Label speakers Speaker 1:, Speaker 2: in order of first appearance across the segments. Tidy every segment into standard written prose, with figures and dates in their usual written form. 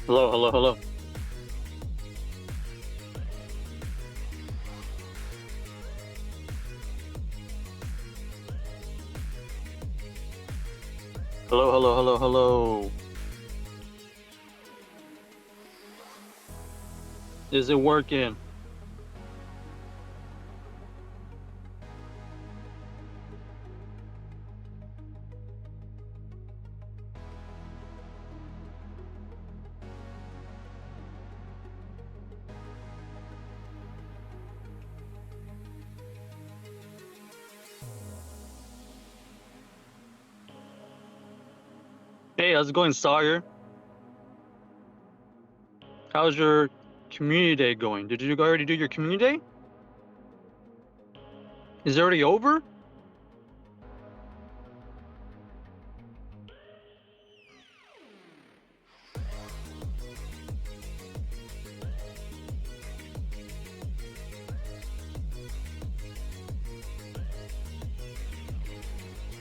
Speaker 1: Hello, hello, hello. Hello, hello, hello, hello. Is it working? Hey, how's it going, Sawyer? How's your community day going? Did you already do your community day? Is it already over?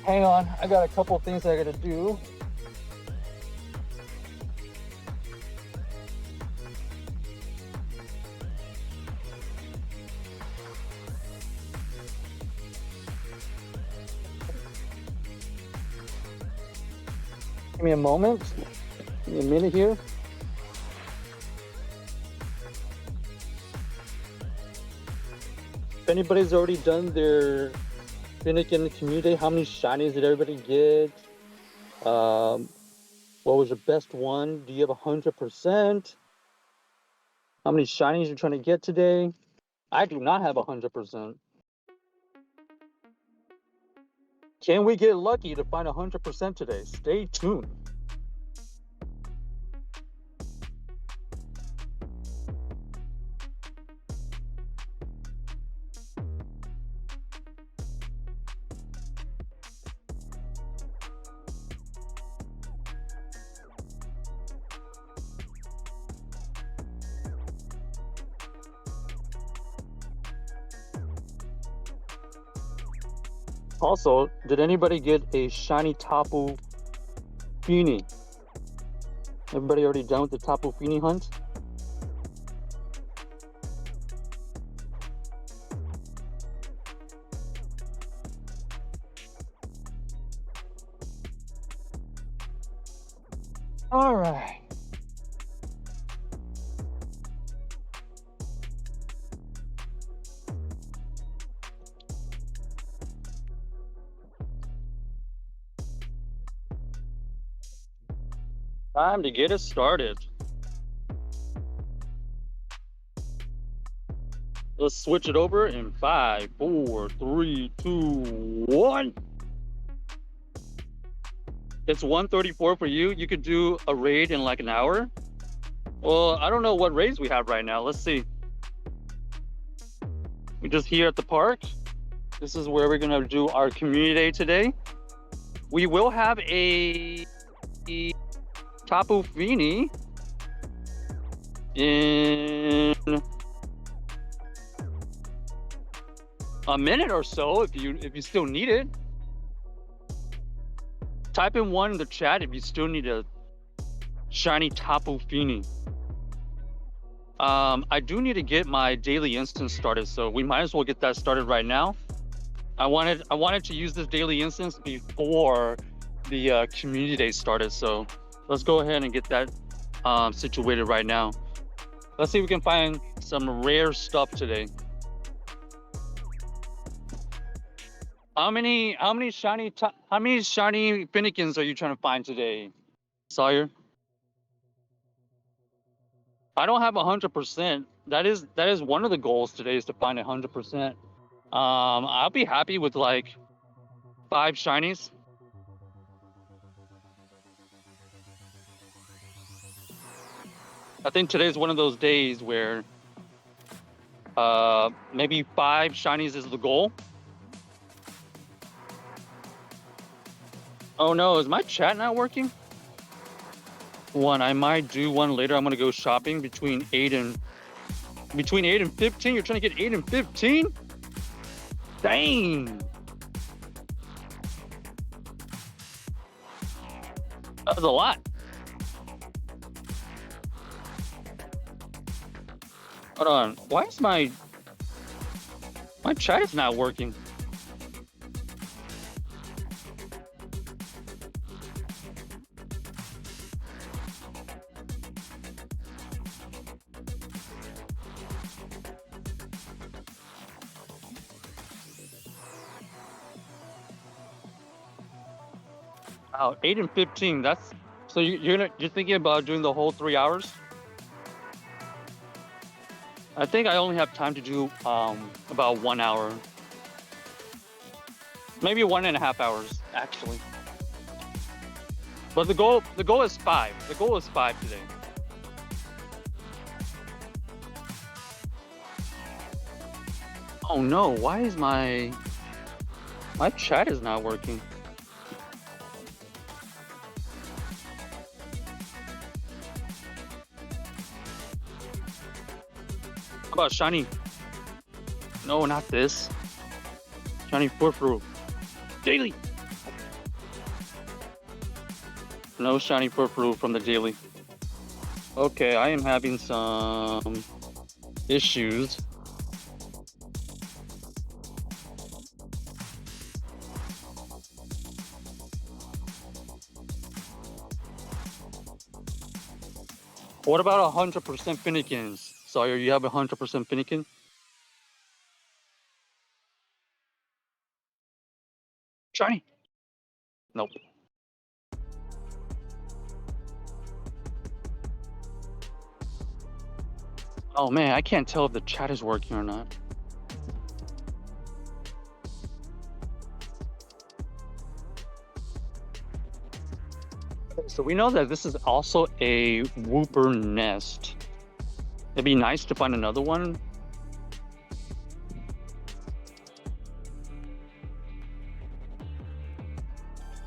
Speaker 1: Hang on, I got a couple of things I gotta do. Give me a moment. Give me a minute here. If anybody's already done their Fennekin community, how many shinies did everybody get? What was your best one? Do you have 100%? How many shinies you're trying to get today? I do not have 100%. Can we get lucky to find 100% today? Stay tuned. Also, did anybody get a shiny Tapu Fini? Everybody already done with the Tapu Fini hunt? All right. Time to get it started. Let's switch it over in 5, 4, 3, 2, 1. It's 1:34 for you. You could do a raid in like an hour. Well, I don't know what raids we have right now. Let's see. We're just here at the park. This is where we're gonna do our community day today. We will have a Tapu Fini in a minute or so if you still need it. Type in 1 in the chat if you still need a shiny Tapu Fini. I do need to get my daily instance started, so we might as well get that started right now. I wanted to use this daily instance before the community day started, so let's go ahead and get that situated right now. Let's see if we can find some rare stuff today. How many shiny Fennekins are you trying to find today, Sawyer? I don't have 100%. That is one of the goals today, is to find 100%. I'll be happy with like 5 shinies. I think today's one of those days where maybe 5 shinies is the goal. Oh no, is my chat not working? I might do one later. I'm gonna go shopping between 8 and 15. You're trying to get 8 and 15? Dang. That was a lot. Hold on. Why is my chat is not working? Wow, 8 and 15. That's so you're thinking about doing the whole 3 hours? I think I only have time to do about 1 hour, maybe 1.5 hours actually. But the goal is 5. The goal is 5 today. Oh no! Why is my My chat is not working. How about shiny? No, not this. Shiny Furfru. Daily! No shiny Furfru from the daily. Okay, I am having some issues. What about 100% Fennekins? Sawyer, you have 100% Fennekin? Shiny? Nope. Oh man, I can't tell if the chat is working or not. So we know that this is also a whooper nest. It'd be nice to find another one.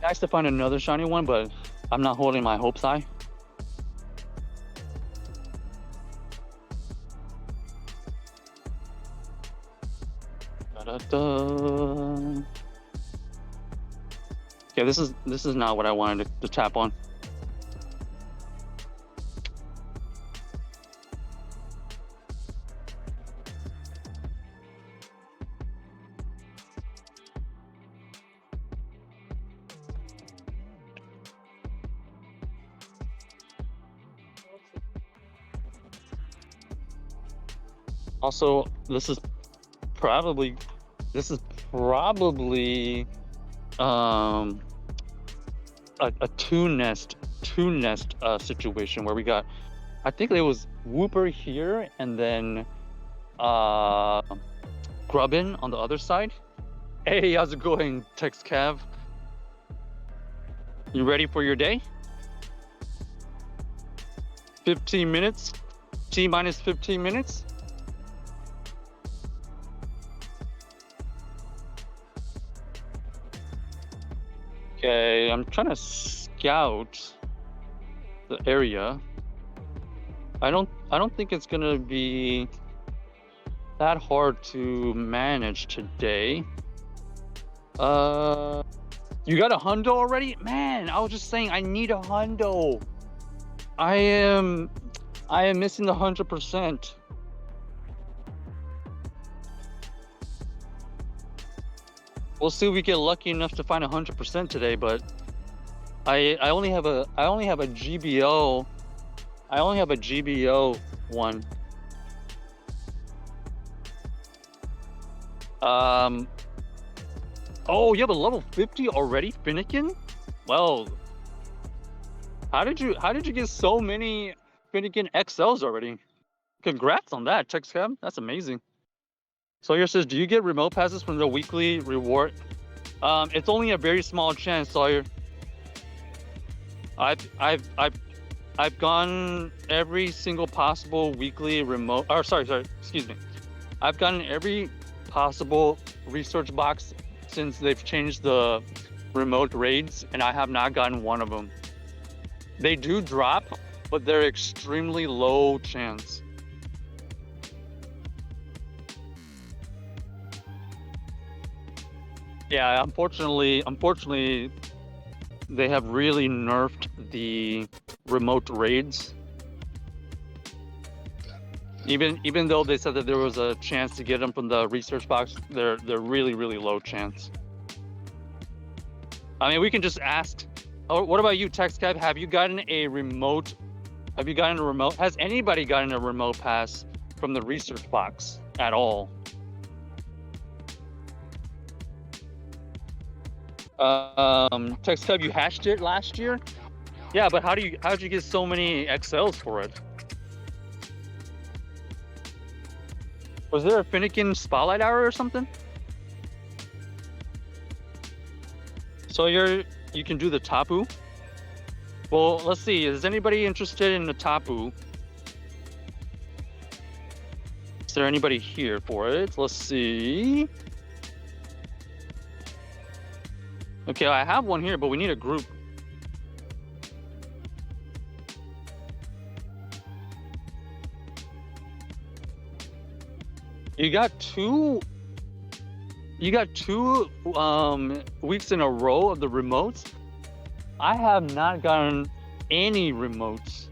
Speaker 1: Nice to find another shiny one, but I'm not holding my hopes high. Da-da-da. Okay, this is not what I wanted to tap on. Also, this is probably a two nest situation where we got, I think it was Whooper here and then Grubbin on the other side. Hey, how's it going, Tex Cav? You ready for your day? 15 minutes? T-minus 15 minutes? Okay, I'm trying to scout the area. I don't think it's gonna be that hard to manage today. You got a hundo already? Man, I was just saying I need a hundo. I am missing the 100%. We'll see if we get lucky enough to find 100% today, but I only have a GBO. I only have a GBO one. Oh, you have a level 50 already, Fennekin? Well, how did you get so many Fennekin XLs already? Congrats on that, TexCam. That's amazing. Sawyer says, do you get remote passes from the weekly reward? It's only a very small chance, Sawyer. I've gone every single possible weekly remote, or sorry, excuse me. I've gotten every possible research box since they've changed the remote raids, and I have not gotten one of them. They do drop, but they're extremely low chance. Yeah, unfortunately, they have really nerfed the remote raids. Even though they said that there was a chance to get them from the research box, they're really low chance. I mean, we can just ask. Oh, what about you, TexCab? Have you gotten a remote? Has anybody gotten a remote pass from the research box at all? TexCab, you hashed it last year? Yeah, but how'd you get so many XLs for it? Was there a Fennekin spotlight hour or something? So you can do the Tapu? Well, let's see. Is anybody interested in the Tapu? Is there anybody here for it? Let's see. Okay, I have one here, but we need a group. You got two weeks in a row of the remotes. I have not gotten any remotes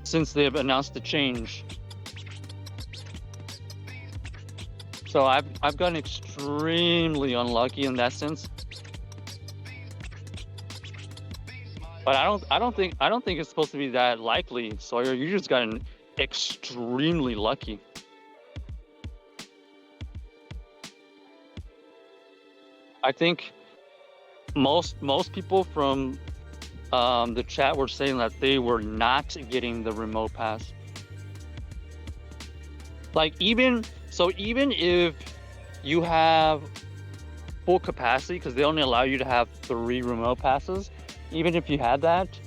Speaker 1: since they've announced the change. So I've gotten extremely unlucky in that sense. But I don't think it's supposed to be that likely, Sawyer. You just gotten extremely lucky. I think most people from the chat were saying that they were not getting the remote pass. Like even if you have full capacity, because they only allow you to have 3 remote passes, even if you had that,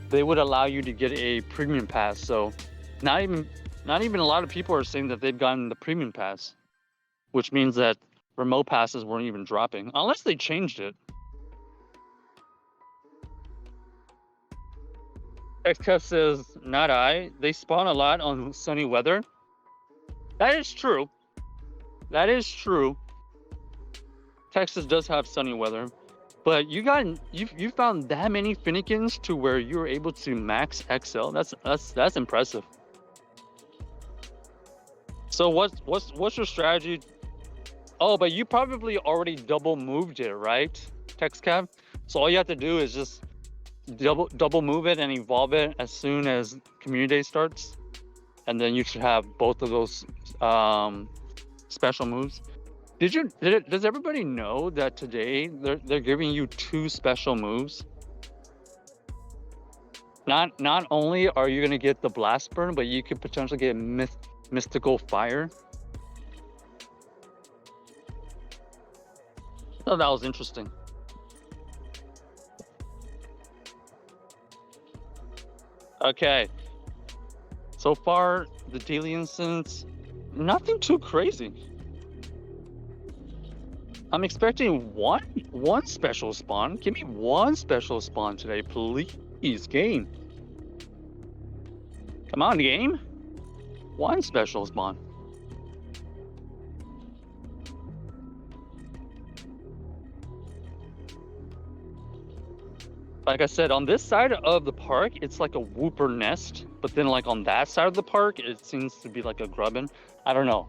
Speaker 1: they would allow you to get a premium pass. So not even a lot of people are saying that they've gotten the premium pass, which means that remote passes weren't even dropping, unless they changed it. XCF says, not I. They spawn a lot on sunny weather. That is true. That is true. Texas does have sunny weather, but you found that many Fennekins to where you're able to max XL. That's impressive. So what's your strategy? Oh, but you probably already double moved it, right, TextCab? So all you have to do is just double move it and evolve it as soon as community day starts, and then you should have both of those special moves. Does everybody know that today they're giving you 2 special moves? Not only are you gonna get the blast burn, but you could potentially get mystical fire. Oh, that was interesting. Okay. So far, the daily instance, nothing too crazy. I'm expecting one special spawn. Give me one special spawn today, please, game. Come on, game. One special spawn. Like I said, on this side of the park, it's like a whooper nest. But then like on that side of the park, it seems to be like a grubbin. I don't know.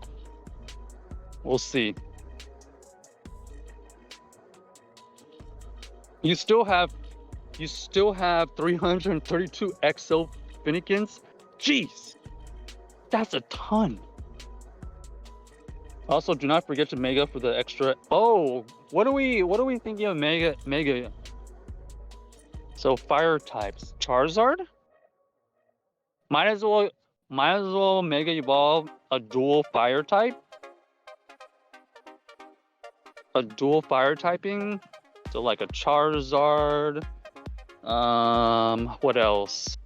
Speaker 1: We'll see. You still have 332 XL Fennekins. Jeez, that's a ton. Also, do not forget to mega for the extra. Oh, what are we thinking of mega? So fire types, Charizard. Might as well mega evolve a dual fire type. A dual fire typing. So like a Charizard. What else?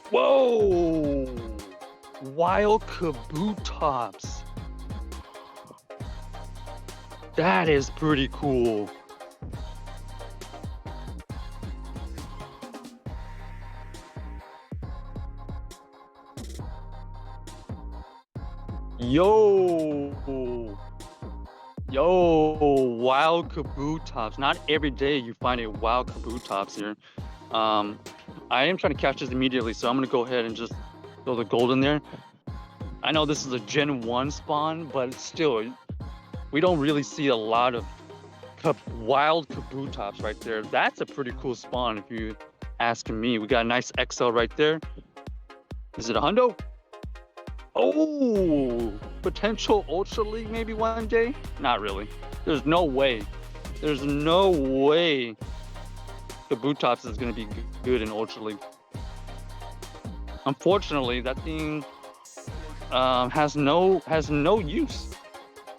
Speaker 1: Whoa! Wild Kabutops. That is pretty cool. Yo, wild Kabutops. Not every day you find a wild Kabutops here. I am trying to catch this immediately, so I'm gonna go ahead and just throw the gold in there. I know this is a Gen 1 spawn, but still, we don't really see a lot of wild Kabutops right there. That's a pretty cool spawn if you ask me. We got a nice XL right there. Is it a hundo? Oh, potential Ultra League maybe one day? Not really. There's no way. There's no way Kabutops is going to be good in Ultra League. Unfortunately, that thing has no use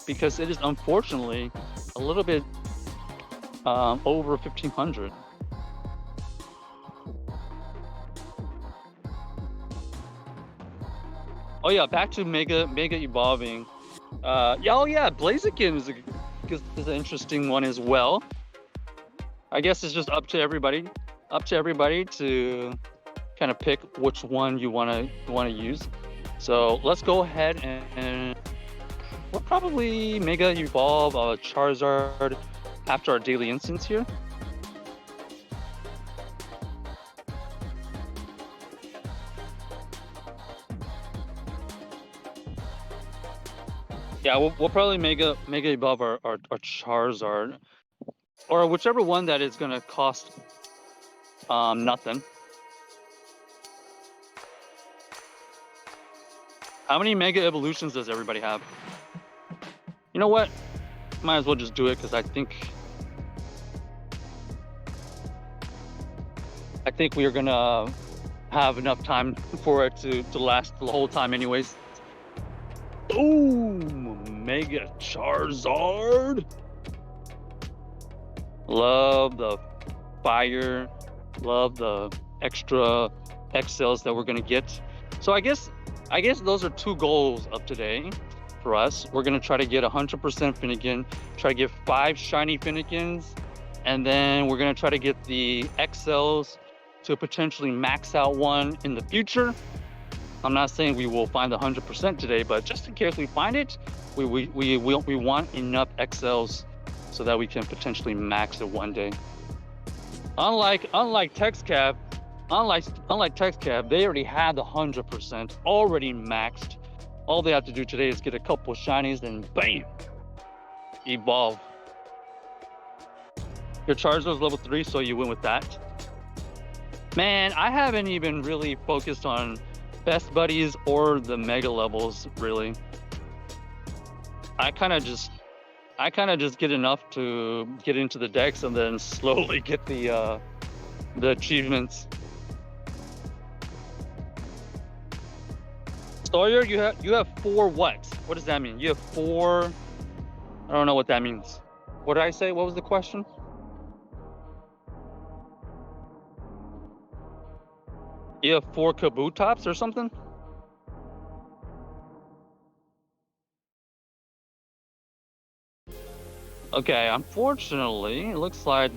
Speaker 1: because it is unfortunately a little bit over 1500. Oh yeah, back to mega evolving. Yeah, oh yeah, Blaziken is an interesting one as well. I guess it's just up to everybody to kind of pick which one you wanna use. So let's go ahead and we'll probably Mega Evolve Charizard after our daily instance here. Yeah, we'll probably Mega Evolve our Charizard, or whichever one that is gonna cost nothing. How many Mega Evolutions does everybody have? You know what? Might as well just do it because I think we are gonna have enough time for it to last the whole time anyways. Boom! Mega Charizard! Love the fire. Love the extra XLs that we're gonna get. So I guess those are two goals of today for us. We're gonna try to get 100% Fennekin, try to get 5 shiny Fennekins, and then we're gonna try to get the XLs to potentially max out one in the future. I'm not saying we will find the 100% today, but just in case we find it, we want enough XLs so that we can potentially max it one day. Unlike TextCab, they already had the 100% already maxed. All they have to do today is get a couple shinies and bam, evolve. Your Charizard's level 3, so you win with that. Man, I haven't even really focused on best buddies or the mega levels really. I kind of just get enough to get into the decks and then slowly get the achievements. Sawyer, you have 4 what? What does that mean? You have 4. I don't know what that means. What did I say? What was the question? You have 4 Kabutops or something? Okay, unfortunately, it looks like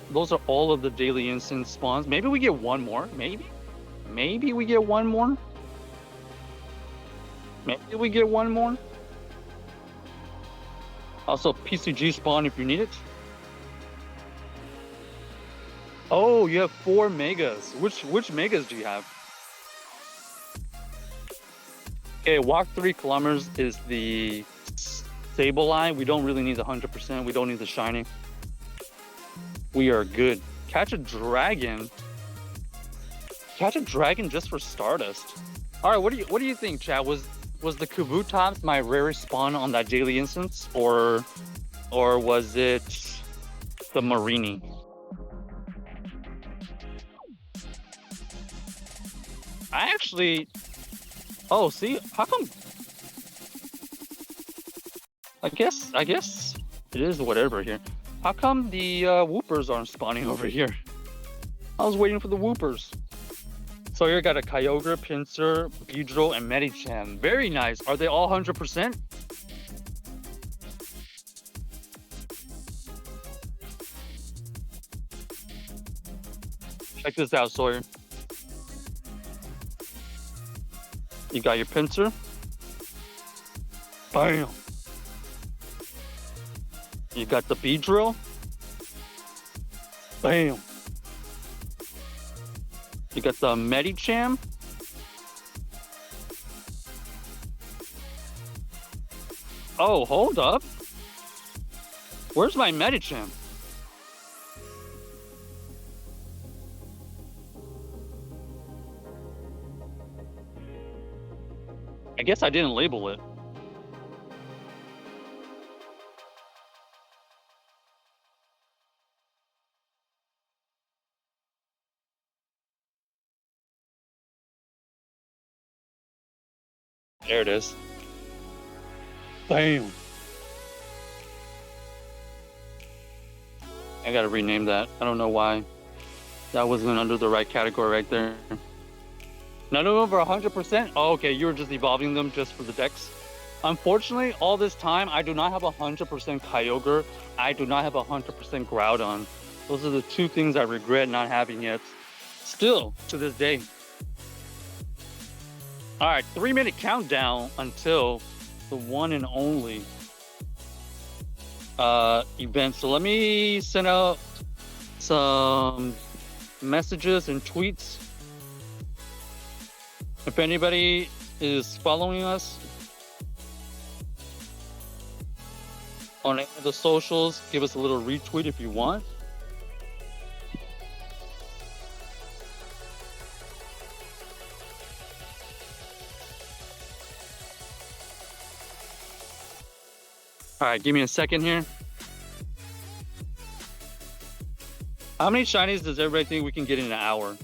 Speaker 1: those are all of the daily instance spawns. Maybe we get one more. Maybe we get one more. Maybe we get one more. Also, PCG spawn if you need it. Oh, you have 4 megas. Which megas do you have? Okay, walk 3 kilometers is the Sableye. We don't really need the 100%. We don't need the shiny. We are good. Catch a dragon. Catch a dragon just for Stardust. All right, what do you think, chat? Was the Kabutops my rarest spawn on that daily instance, or was it the Marini? I actually. Oh, see, how come? I guess it is whatever here. How come the Whoopers aren't spawning over here? I was waiting for the Whoopers. So here got a Kyogre, Pinsir, Beedrill, and Medicham. Very nice. Are they all 100%? Check this out, Sawyer. You got your Pinsir. Bam. You got the Beedrill. Bam. You got the Medicham. Oh, hold up. Where's my Medicham? I guess I didn't label it. There it is. Bam. I gotta rename that. I don't know why. That wasn't under the right category right there. None of them are 100%? Oh, okay, you were just evolving them just for the decks. Unfortunately, all this time, I do not have 100% Kyogre. I do not have 100% Groudon. Those are the two things I regret not having yet. Still, to this day. All right, 3-minute countdown until the one and only event. So let me send out some messages and tweets. If anybody is following us on any of the socials, give us a little retweet if you want. All right, give me a second here. How many shinies does everybody think we can get in an hour?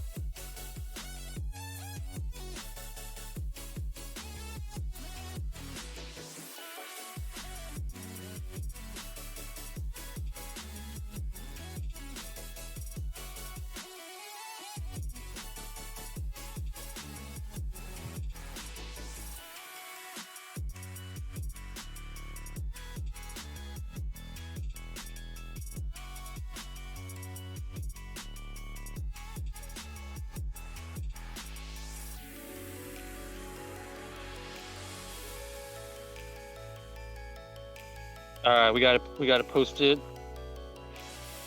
Speaker 1: All right, we gotta post it.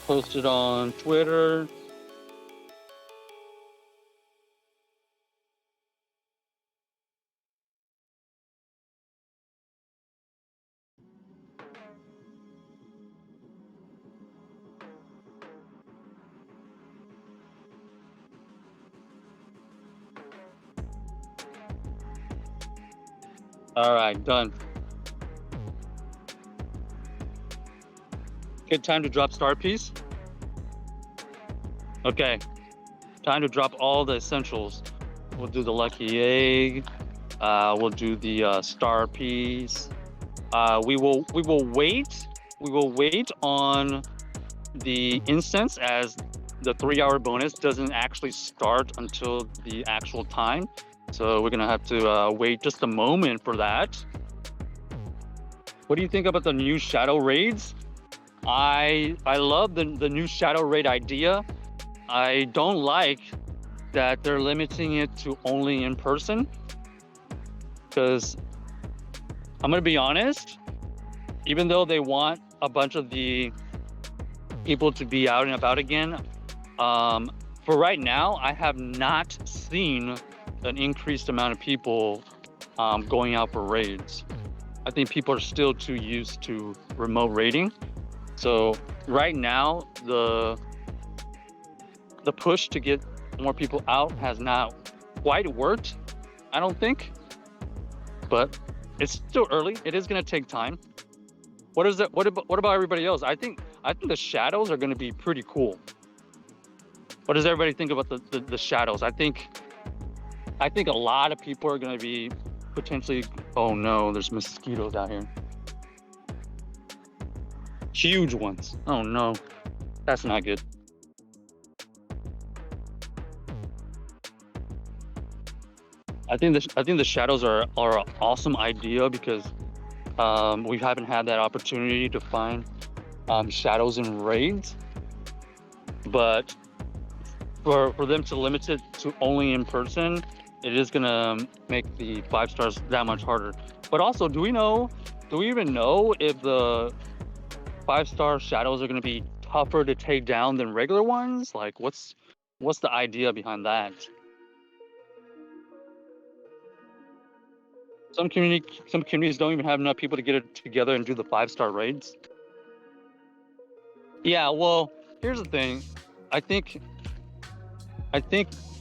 Speaker 1: Post it on Twitter. All right, done. Good time to drop Star Piece. Okay, time to drop all the essentials. We'll do the Lucky Egg. We'll do the Star Piece. We will wait. We will wait on the incense, as the 3-hour bonus doesn't actually start until the actual time. So we're gonna have to wait just a moment for that. What do you think about the new shadow raids? I love the new shadow raid idea. I don't like that they're limiting it to only in person, because I'm gonna be honest, even though they want a bunch of the people to be out and about again, for right now, I have not seen an increased amount of people going out for raids. I think people are still too used to remote raiding. So right now, the push to get more people out has not quite worked, I don't think. But it's still early. It is going to take time. What is that? What about everybody else? I think the shadows are going to be pretty cool. What does everybody think about the shadows? I think a lot of people are going to be potentially. Oh no, there's mosquitoes out here. Huge ones. Oh no, that's not good. I think the shadows are an awesome idea, because we haven't had that opportunity to find shadows in raids. But for them to limit it to only in person, it is gonna make the 5 stars that much harder. But also, do we even know if the 5-star shadows are gonna be tougher to take down than regular ones? Like, what's the idea behind that? Some communities don't even have enough people to get it together and do the 5-star raids. Yeah, well, here's the thing. I think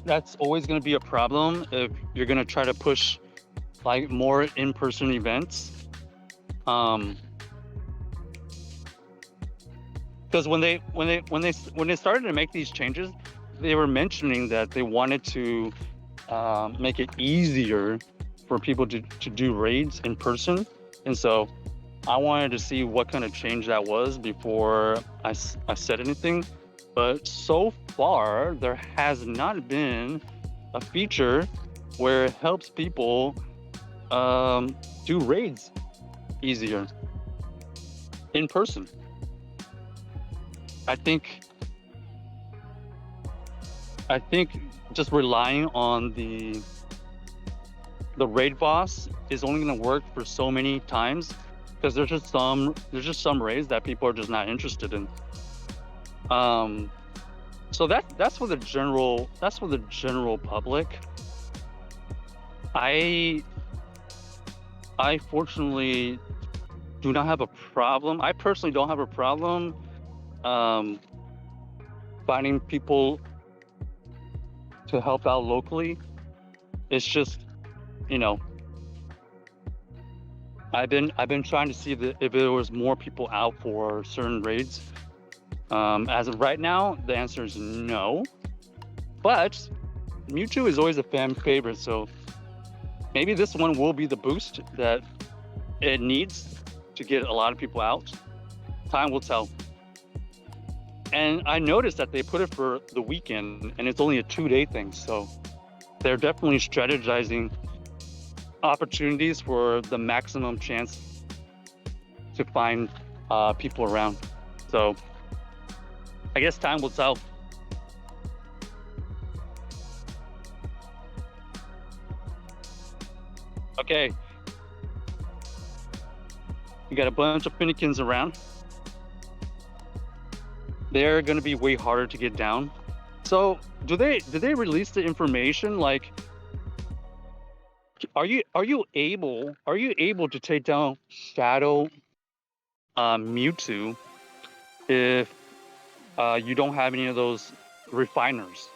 Speaker 1: that's always going to be a problem if you're going to try to push like more in-person events. Because when they started to make these changes, they were mentioning that they wanted to make it easier for people to do raids in person. And so I wanted to see what kind of change that was before I said anything. But so far, there has not been a feature where it helps people do raids easier in person. I think just relying on the raid boss is only going to work for so many times, because there's just some raids that people are just not interested in. So that's for the general public. I fortunately do not have a problem. I personally don't have a problem finding people to help out locally. It's just, you know, I've been trying to see if there was more people out for certain raids. As of right now, the answer is no. But Mewtwo is always a fan favorite, so maybe this one will be the boost that it needs to get a lot of people out. Time will tell. And I noticed that they put it for the weekend, and it's only a 2-day thing, so they're definitely strategizing opportunities for the maximum chance to find people around. So I guess time will tell. Okay. You got a bunch of Fennekins around. They're going to be way harder to get down. So, did they release the information? Like, are you able to take down Shadow Mewtwo if you don't have any of those refiners,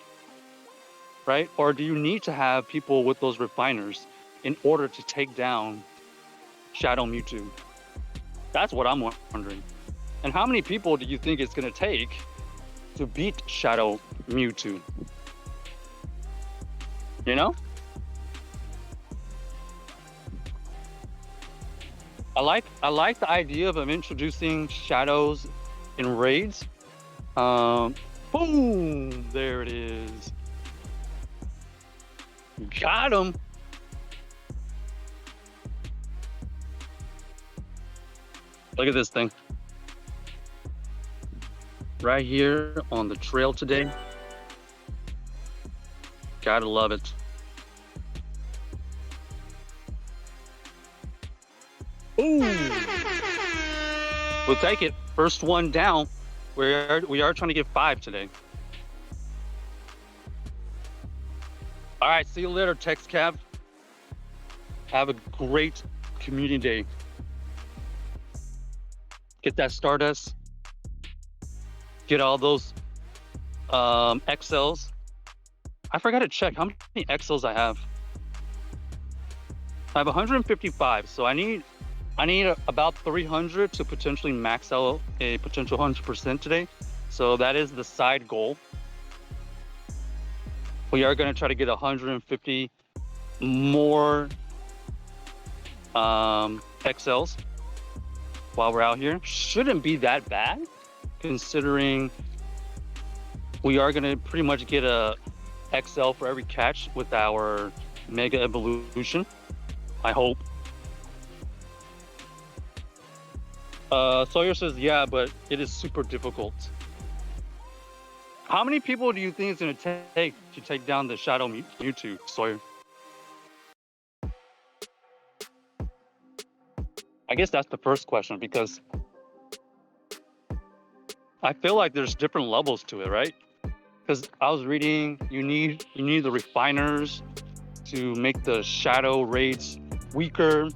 Speaker 1: right? Or do you need to have people with those refiners in order to take down Shadow Mewtwo? That's what I'm wondering. And how many people do you think it's going to take to beat Shadow Mewtwo? You know? I like the idea of introducing shadows in raids. Boom! There it is. Got him. Look at this thing. Right here on the trail today. Gotta love it. Ooh! We'll take it. First one down. We are trying to get 5 today. All right, see you later, Tex Cav. Have a great community day. Get that Stardust. Get all those XLs. I forgot to check how many XLs I have. I have 155, so I need about 300 to potentially max out a potential 100% today. So that is the side goal. We are going to try to get 150 more XLs while we're out here. Shouldn't be that bad, considering we are going to pretty much get a XL for every catch with our Mega Evolution. I hope. Sawyer says, yeah, but it is super difficult. How many people do you think it's going to take to take down the Shadow Mewtwo, Sawyer? I guess that's the first question, because I feel like there's different levels to it, right? Because I was reading, you need the refiners to make the Shadow raids weaker.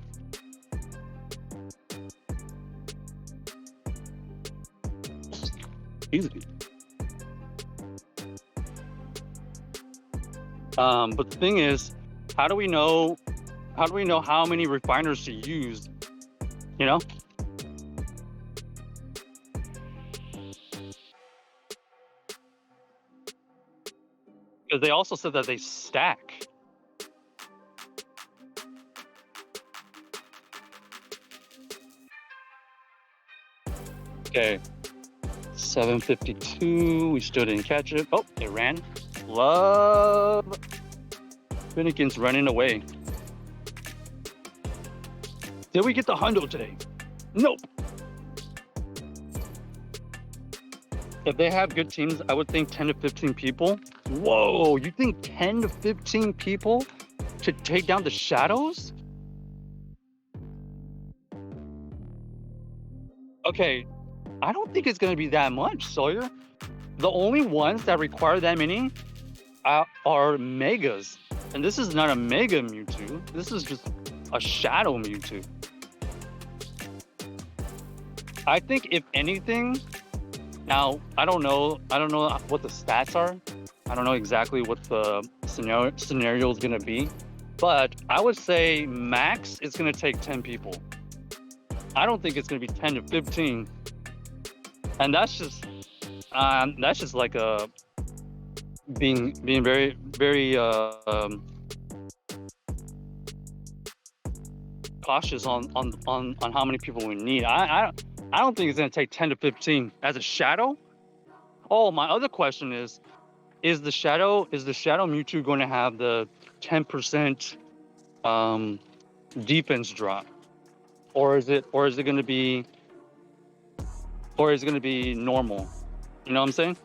Speaker 1: Easy. But the thing is, how do we know how many refiners to use? You know? Because they also said that they stack. Okay. 752. We still didn't catch it. Oh, it ran. Love. Fennekin's running away. Did we get the hundo today? Nope. If they have good teams, I would think 10 to 15 people. Whoa, you think 10 to 15 people to take down the shadows? Okay, I don't think it's going to be that much, Sawyer. The only ones that require that many are megas. And this is not a mega Mewtwo. This is just a shadow Mewtwo. I think if anything, now I don't know what the stats are. I don't know exactly what the scenario is going to be. But I would say max it's going to take 10 people. I don't think it's going to be 10 to 15. And that's just like a being very cautious on how many people we need. I don't think it's going to take 10 to 15 as a shadow. Oh, my other question is the shadow Mewtwo going to have the 10% defense drop, or is it going to be normal? You know what I'm saying?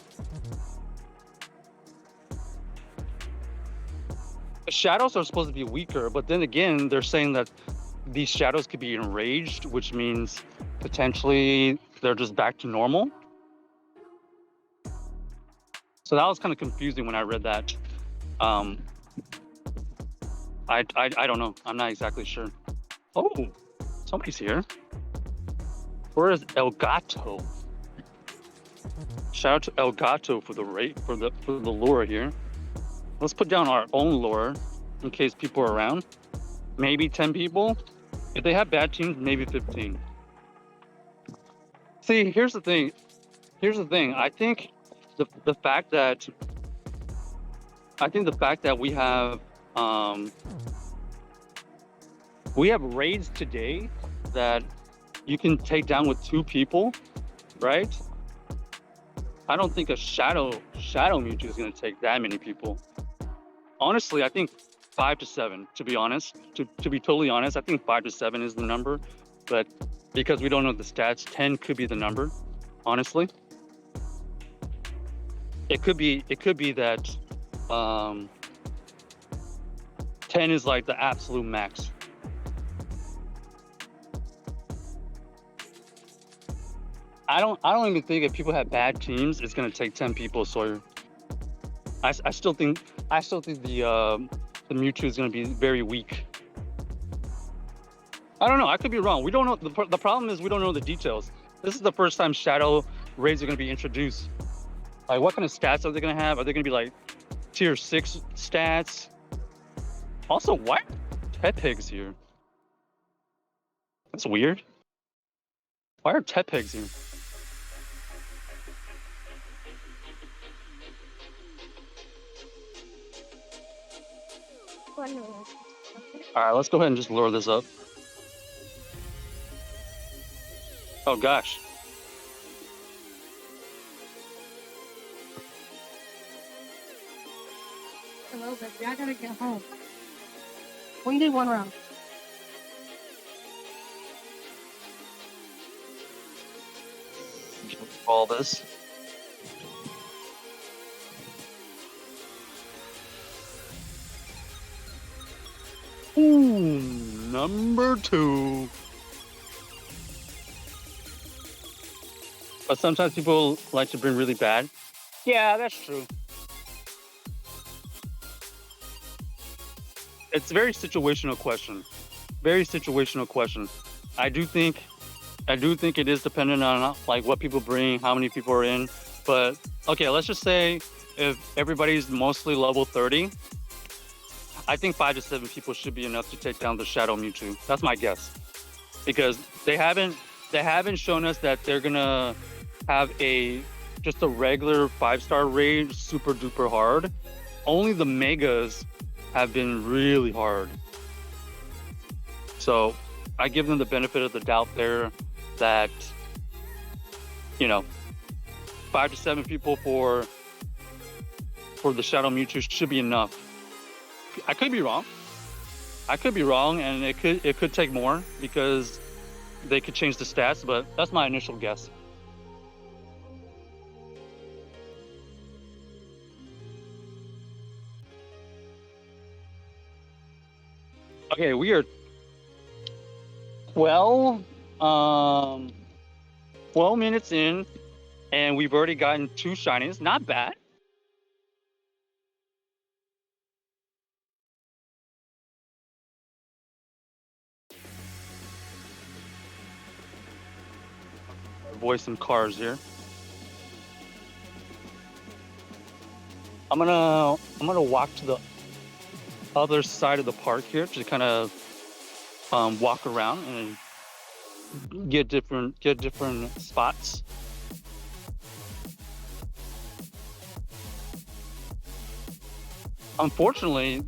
Speaker 1: The shadows are supposed to be weaker, but then again, they're saying that these shadows could be enraged, which means potentially they're just back to normal. So that was kind of confusing when I read that. I don't know. I'm not exactly sure. Oh, somebody's here. Where is El Gato? Shout out to El Gato for the lure here. Let's put down our own lure in case people are around. Maybe 10 people. If they have bad teams, maybe 15. See, here's the thing. I think the fact that we have raids today that you can take down with 2 people, right? I don't think a shadow Mewtwo is going to take that many people. Honestly, I think 5 to 7. To be honest, to be totally honest, I think 5 to 7 is the number. But because we don't know the stats, 10 could be the number. Honestly, it could be that 10 is like the absolute max. I don't even think if people have bad teams, it's gonna take 10 people, Sawyer. I still think the Mewtwo is gonna be very weak. I don't know. I could be wrong. We don't know. The problem is we don't know the details. This is the first time Shadow raids are gonna be introduced. Like, what kind of stats are they gonna have? Are they gonna be like tier 6 stats? Also, why are Tepeg's here? That's weird. Why are Tepeg's here? Alright, let's go ahead and just lure this up. Oh gosh.
Speaker 2: Hello, baby. I gotta get home. We can do one round.
Speaker 1: All this. Ooh, number 2. But sometimes people like to bring really bad. Yeah, that's true. It's a very situational question. Very situational question. I do think it is dependent on like what people bring, how many people are in. But okay, let's just say if everybody's mostly level 30, I think 5 to 7 people should be enough to take down the Shadow Mewtwo. That's my guess, because they haven't shown us that they're gonna have just a regular 5-star raid super duper hard. Only the megas have been really hard. So I give them the benefit of the doubt there that, 5 to 7 people for the Shadow Mewtwo should be enough. I could be wrong. I could be wrong, and it could take more because they could change the stats, but that's my initial guess. Okay, we are 12 minutes in, and we've already gotten 2 shinies. Not bad. Avoid some cars here. I'm gonna walk to the other side of the park here to kind of walk around and get different spots. Unfortunately,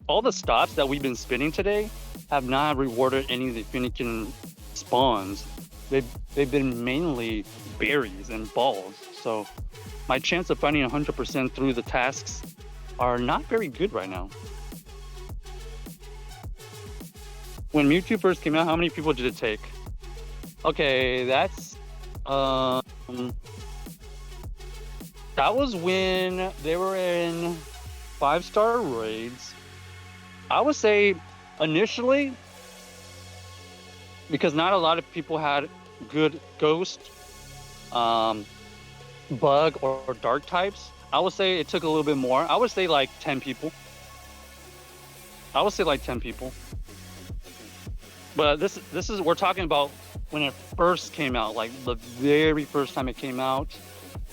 Speaker 1: all the stops that we've been spinning today have not rewarded any of the Fennekin spawns. They've been mainly berries and balls. So my chance of finding 100% through the tasks are not very good right now. When Mewtwo first came out, how many people did it take? Okay, that's that was when they were in 5-star raids. I would say initially, because not a lot of people had good ghost, bug, or dark types, I would say it took a little bit more. I would say like 10 people. But this is, we're talking about when it first came out, like the very first time it came out.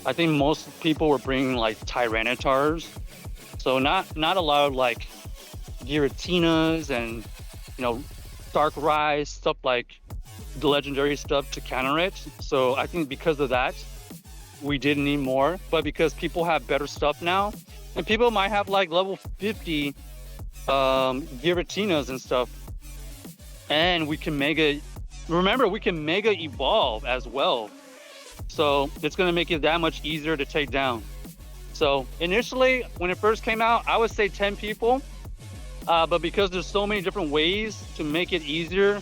Speaker 1: I think most people were bringing like Tyrannitars, so not a lot of like Giratinas and Dark Rise, stuff like the legendary stuff to counter it. So I think because of that, we did need more. But because people have better stuff now, and people might have like level 50 Giratinas and stuff, and we can mega evolve as well. So it's going to make it that much easier to take down. So initially, when it first came out, I would say 10 people. But because there's so many different ways to make it easier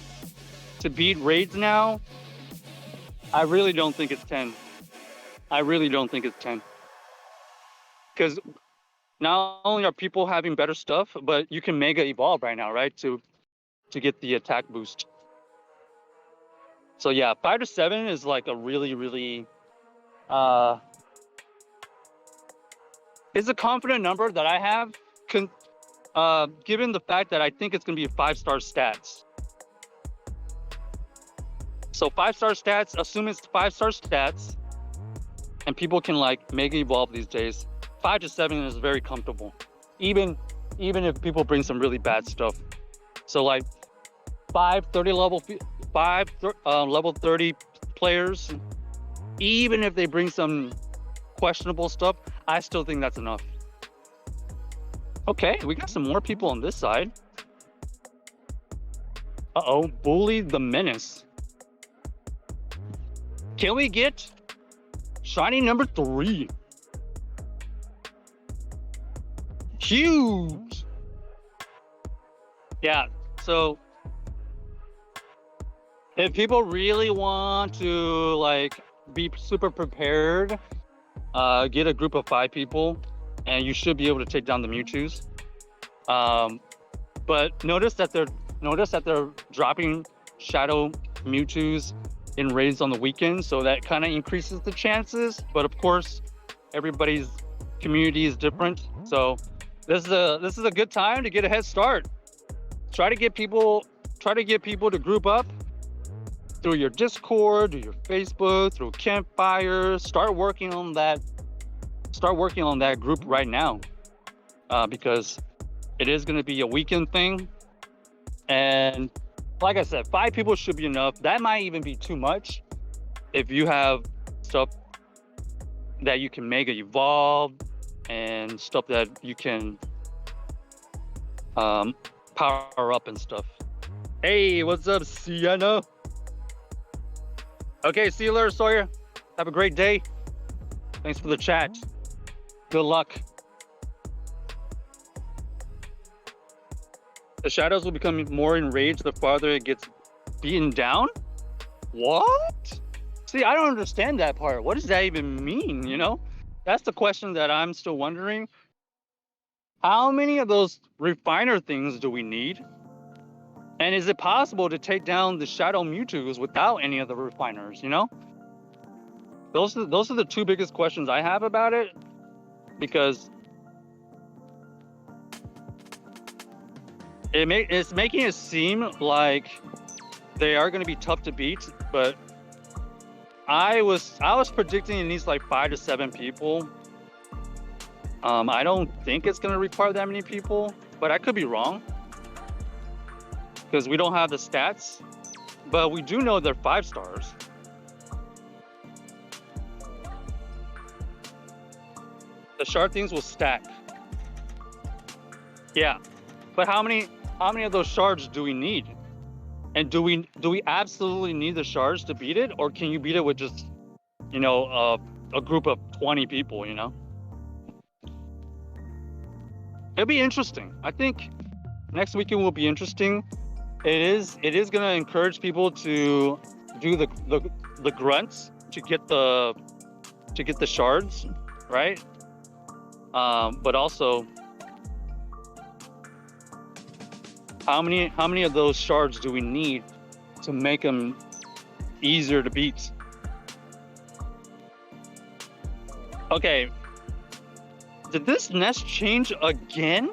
Speaker 1: to beat raids now, I really don't think it's 10. Because not only are people having better stuff, but you can mega evolve right now, right? To get the attack boost. So yeah, 5 to 7 is like a really, really it's a confident number that I have, given the fact that I think it's going to be 5-star stats. So 5-star stats, assume it's 5-star stats, and people can like mega evolve these days. 5 to 7 is very comfortable, even if people bring some really bad stuff. So like level 30 players, even if they bring some questionable stuff, I still think that's enough. Okay, we got some more people on this side. Uh-oh, Bully the Menace. Can we get shiny number 3? Huge. Yeah, so if people really want to like be super prepared, get a group of 5 people, and you should be able to take down the Mewtwo's. But notice that they're dropping Shadow Mewtwo's in raids on the weekend, so that kind of increases the chances. But of course, everybody's community is different, so this is a good time to get a head start. Try to get people to group up through your Discord, through your Facebook, through Campfire. Start working on that group right now, because it is going to be a weekend thing. And like I said, 5 people should be enough. That might even be too much if you have stuff that you can mega evolve and stuff that you can power up and stuff. Hey, what's up, Sienna? Okay, see you later, Sawyer. Have a great day. Thanks for the chat. Good luck. The shadows will become more enraged the farther it gets beaten down? What? See, I don't understand that part. What does that even mean, you know? That's the question that I'm still wondering. How many of those refiner things do we need? And is it possible to take down the shadow Mewtwo's without any of the refiners, you know? Those are the two biggest questions I have about it, because it's making it seem like they are going to be tough to beat, but I was predicting it needs like 5 to 7 people. I don't think it's going to require that many people, but I could be wrong because we don't have the stats, but we do know they're 5 stars. The shard things will stack. Yeah, but how many of those shards do we need? And do we absolutely need the shards to beat it, or can you beat it with just, you know, a group of 20 people? You know, it'll be interesting. I think next weekend will be interesting. It is going to encourage people to do the grunts to get the shards, right? But also, how many of those shards do we need to make them easier to beat? Okay, did this nest change again?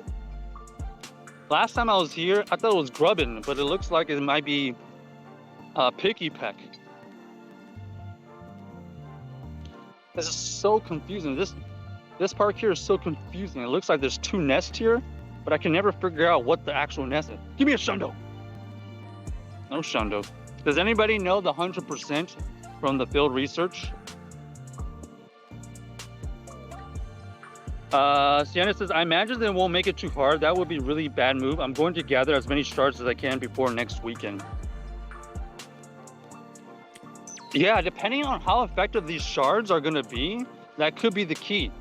Speaker 1: Last time I was here, I thought it was Grubbin, but it looks like it might be Picky Peck. This is so confusing. This part here is so confusing. It looks like there's 2 nests here, but I can never figure out what the actual nest is. Give me a Shundo. No Shundo. Does anybody know the 100% from the field research? Sienna says, I imagine they won't make it too hard. That would be a really bad move. I'm going to gather as many shards as I can before next weekend. Yeah, depending on how effective these shards are going to be, that could be the key.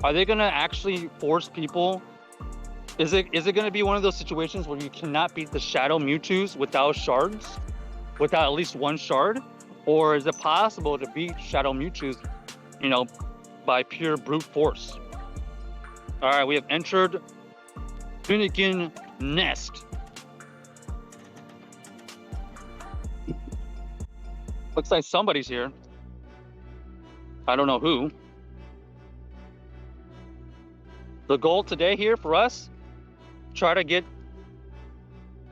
Speaker 1: Are they going to actually force people? Is it going to be one of those situations where you cannot beat the Shadow Mewtwo's without shards? Without at least 1 shard? Or is it possible to beat Shadow Mewtwo's, you know, by pure brute force? All right, we have entered Fennekin Nest. Looks like somebody's here. I don't know who. The goal today here for us, try to get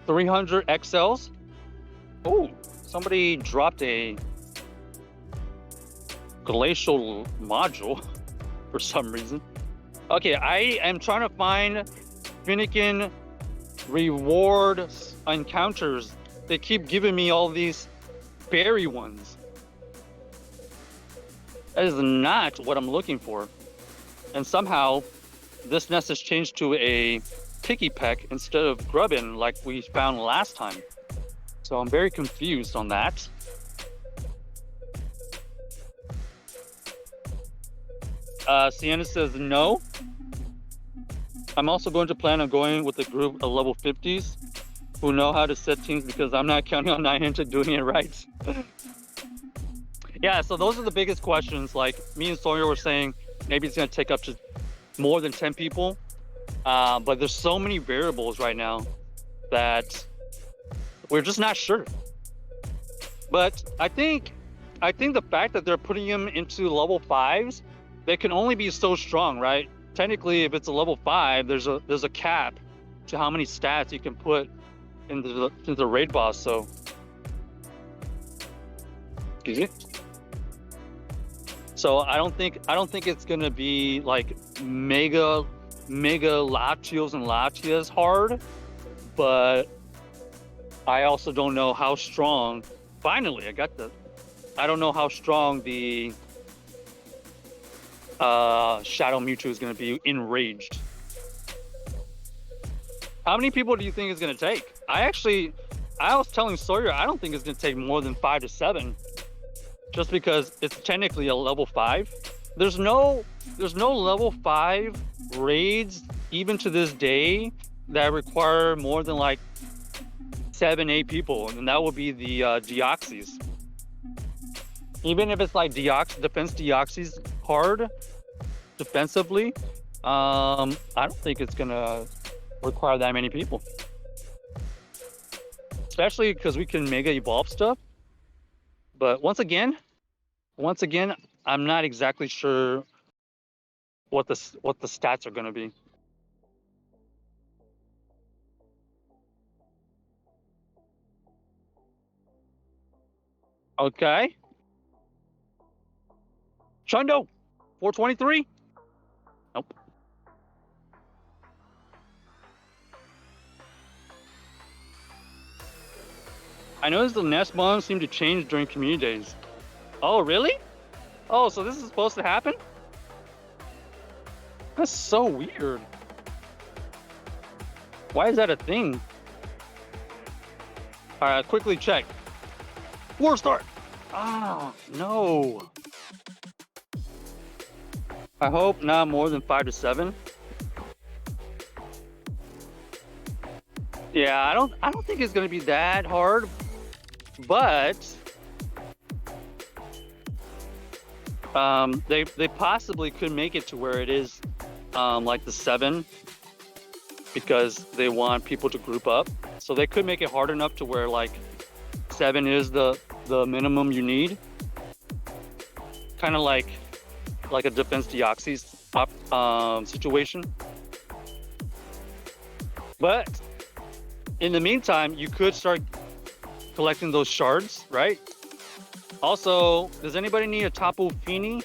Speaker 1: 300 XLs. Oh, somebody dropped a glacial module for some reason. Okay, I am trying to find Fennekin reward encounters. They keep giving me all these berry ones. That is not what I'm looking for. And somehow this nest has changed to a Picky Peck instead of Grubbin like we found last time. So I'm very confused on that. Sienna says no. I'm also going to plan on going with a group of level 50s who know how to set teams, because I'm not counting on Niantic doing it right. Yeah, so those are the biggest questions. Like me and Sawyer were saying, maybe it's going to take up to more than 10 people. But there's so many variables right now that we're just not sure. But I think the fact that they're putting them into level 5s, they can only be so strong, right? Technically, if it's a level 5, there's a cap to how many stats you can put into the raid boss. So, excuse me. So I don't think it's gonna be like mega Latios and Latias hard, but I also don't know how strong. Finally, I don't know how strong the Shadow Mewtwo is going to be enraged. How many people do you think it's going to take? I was telling Sawyer, I don't think it's going to take more than 5 to 7, just because it's technically a level 5. There's no level 5 raids even to this day that require more than like 7-8 people, and that would be the deoxys. Even if it's like defense deoxys hard defensively, I don't think it's gonna require that many people. Especially because we can mega evolve stuff. But once again, I'm not exactly sure what the stats are gonna be. Okay. Chundo, 423. Nope. I noticed the nest bombs seem to change during community days. Oh, really? Oh, so this is supposed to happen? That's so weird. Why is that a thing? All right, quickly check. War start. Ah, no. I hope not more than 5 to 7. Yeah, I don't think it's gonna be that hard, but they possibly could make it to where it is like the 7, because they want people to group up. So they could make it hard enough to where like 7 is the minimum you need. Kind of like a defense deoxys situation. But in the meantime, you could start collecting those shards, right? Also, does anybody need a Tapu Fini?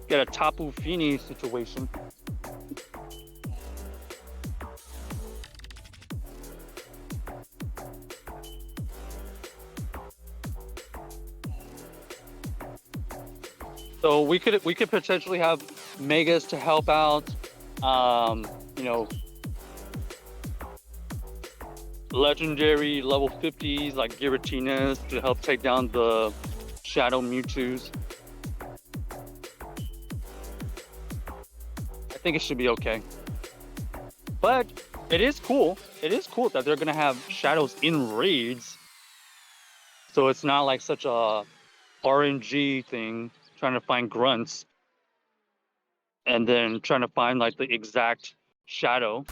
Speaker 1: Get a Tapu Fini situation. So we could potentially have megas to help out, you know, legendary level 50s like Giratinas to help take down the Shadow Mewtwo's. I think it should be okay. But it is cool. It is cool that they're gonna have shadows in raids. So it's not like such a RNG thing, trying to find grunts and then trying to find like the exact shadow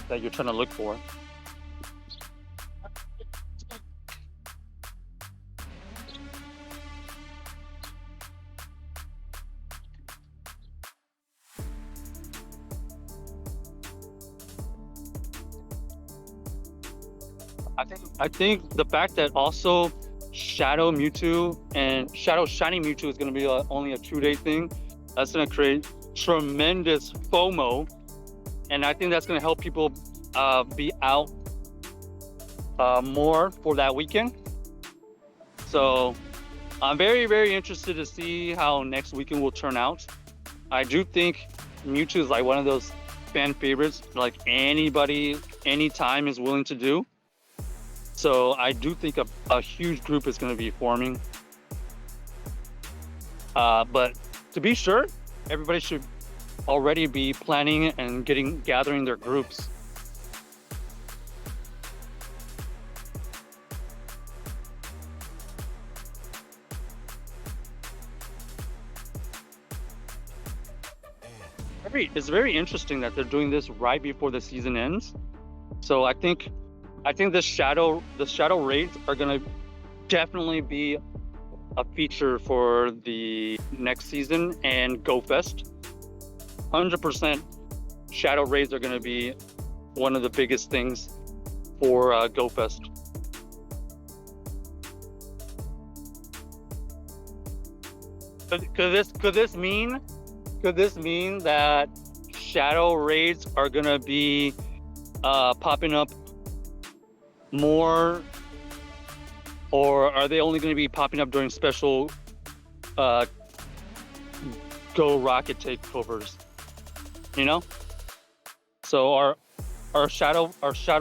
Speaker 1: that you're trying to look for. I think the fact that also Shadow Mewtwo and Shadow Shiny Mewtwo is going to be only a 2-day thing, that's going to create tremendous FOMO, and I think that's going to help people be out more for that weekend. So I'm very, very interested to see how next weekend will turn out. I do think Mewtwo is like one of those fan favorites, like anybody, anytime is willing to do. So I do think a huge group is going to be forming. But to be sure, everybody should already be planning and gathering their groups. It's very interesting that they're doing this right before the season ends. So I think the shadow raids are gonna definitely be a feature for the next season and Go Fest. 100% shadow raids are gonna be one of the biggest things for Go Fest. Could this mean that shadow raids are gonna be popping up more, or are they only going to be popping up during special Go Rocket takeovers? You know, so are shadow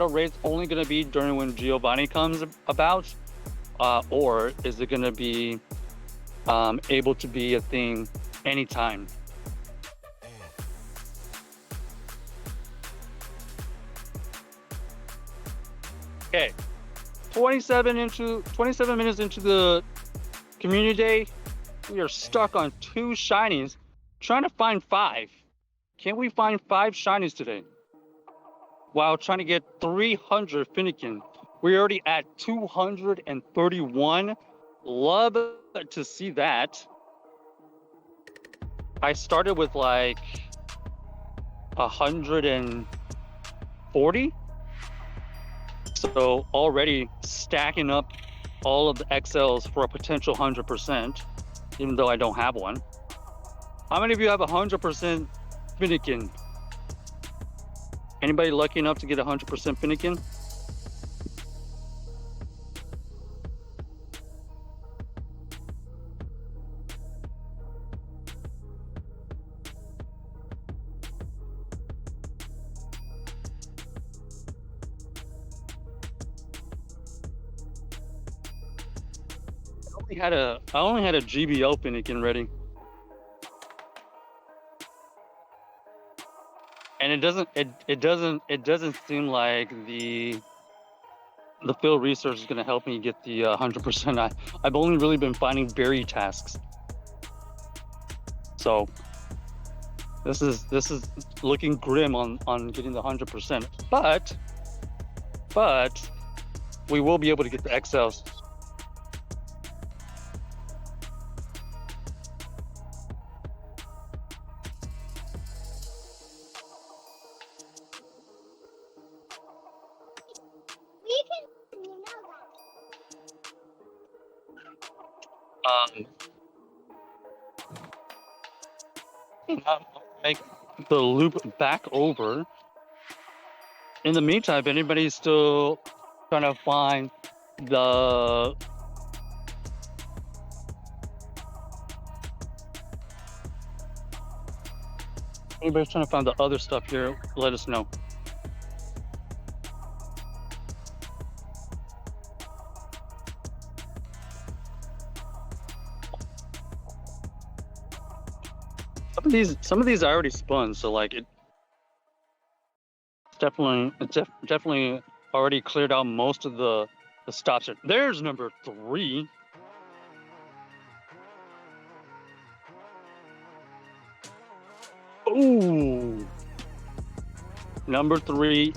Speaker 1: raids only going to be during when Giovanni comes about, or is it going to be able to be a thing anytime? Okay, 27 minutes into the community day, we are stuck on 2 shinies, trying to find 5. Can we find 5 shinies today? While trying to get 300 Fennekin. We're already at 231. Love to see that. I started with like 140. So already stacking up all of the XLs for a potential 100%, even though I don't have one. How many of you have 100% Fennekin? Anybody lucky enough to get 100% Fennekin? I only had a GBO Fennekin ready. And it doesn't seem like the field research is going to help me get the 100%. I've only really been finding berry tasks. So this is looking grim on getting the 100%. But we will be able to get the XLs. Make the loop back over. In the meantime, if anybody's still trying to find the other stuff here, let us know. Some of these are already spun, so like it's definitely already cleared out most of the stops. There's number 3. Ooh, number 3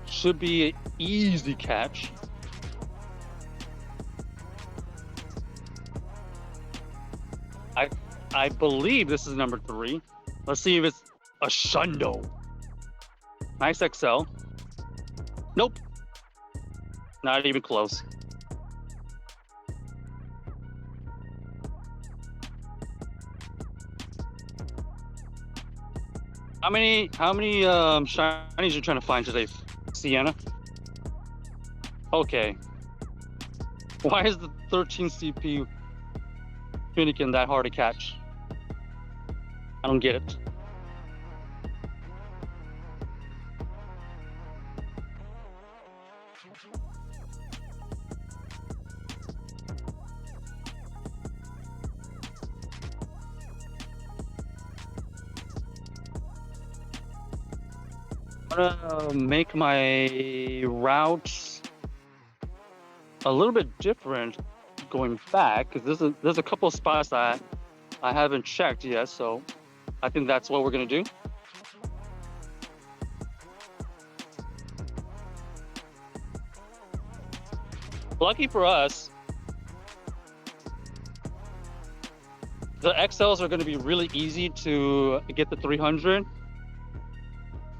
Speaker 1: should be an easy catch. I believe this is number 3. Let's see if it's a Shundo. Nice XL. Nope. Not even close. How many shinies you trying to find today, Sienna? Okay. Why is the 13 CP Fennekin that hard to catch? I don't get it. I'm gonna make my routes a little bit different going back, because there's a couple of spots that I haven't checked yet, so I think that's what we're gonna do. Lucky for us, the XLs are gonna be really easy to get the 300.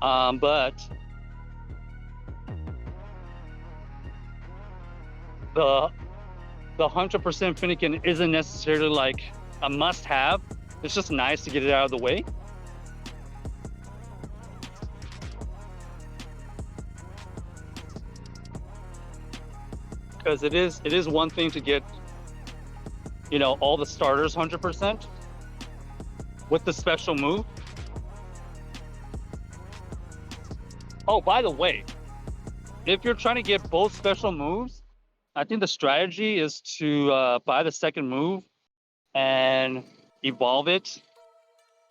Speaker 1: But the 100% Fennekin isn't necessarily like a must-have. It's just nice to get it out of the way. Because it is one thing to get, all the starters 100% with the special move. Oh, by the way, if you're trying to get both special moves, I think the strategy is to buy the second move and evolve it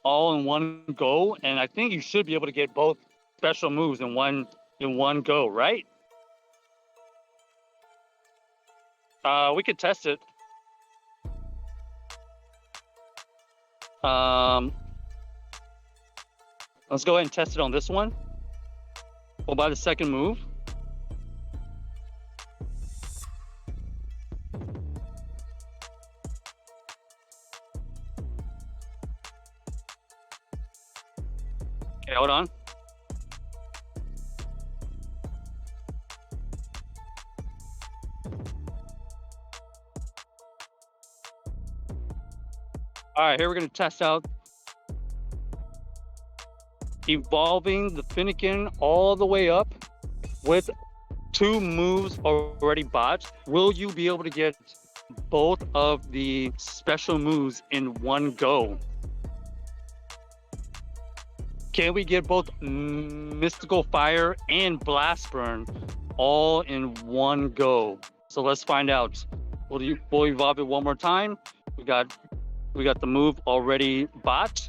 Speaker 1: all in one go. And I think you should be able to get both special moves in one go, right? We could test it. Let's go ahead and test it on this one. We'll buy the second move. Okay, hold on. All right, here we're going to test out evolving the Fennekin all the way up with 2 moves already bought. Will you be able to get both of the special moves in one go? Can we get both Mystical Fire and Blast Burn all in one go? So let's find out. We'll evolve it one more time. We got the move already bought.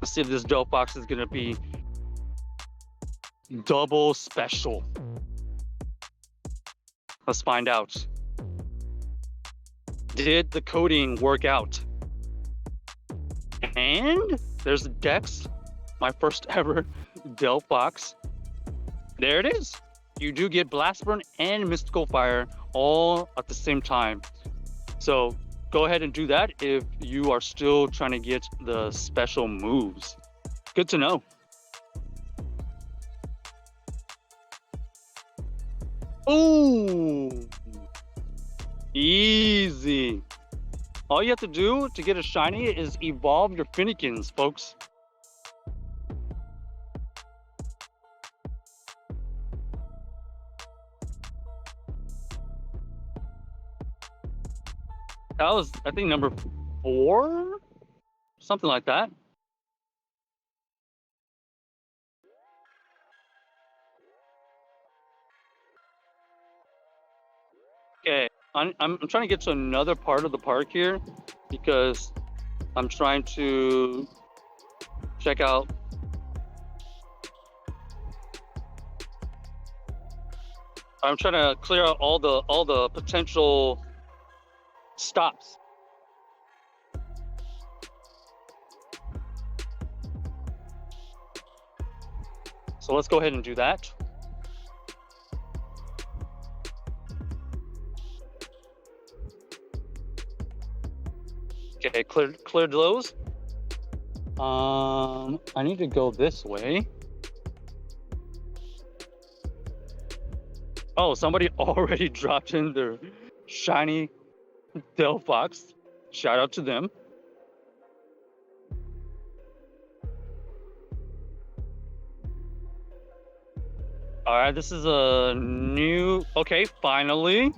Speaker 1: Let's see if this dope box is gonna be double special. Let's find out. Did the coding work out? And there's the Dex, my first ever Delph box. There it is. You do get Blast Burn and Mystical Fire all at the same time. So go ahead and do that if you are still trying to get the special moves. Good to know. Ooh, easy. All you have to do to get a shiny is evolve your Fennekins, folks. That was, I think, number 4, something like that. Okay, I'm trying to get to another part of the park here because I'm trying to check out. I'm trying to clear out all the potential stops. So let's go ahead and do that. Okay, cleared those. I need to go this way. Oh, somebody already dropped in their shiny Delph box. Shout out to them. All right, this is a new. Okay, finally,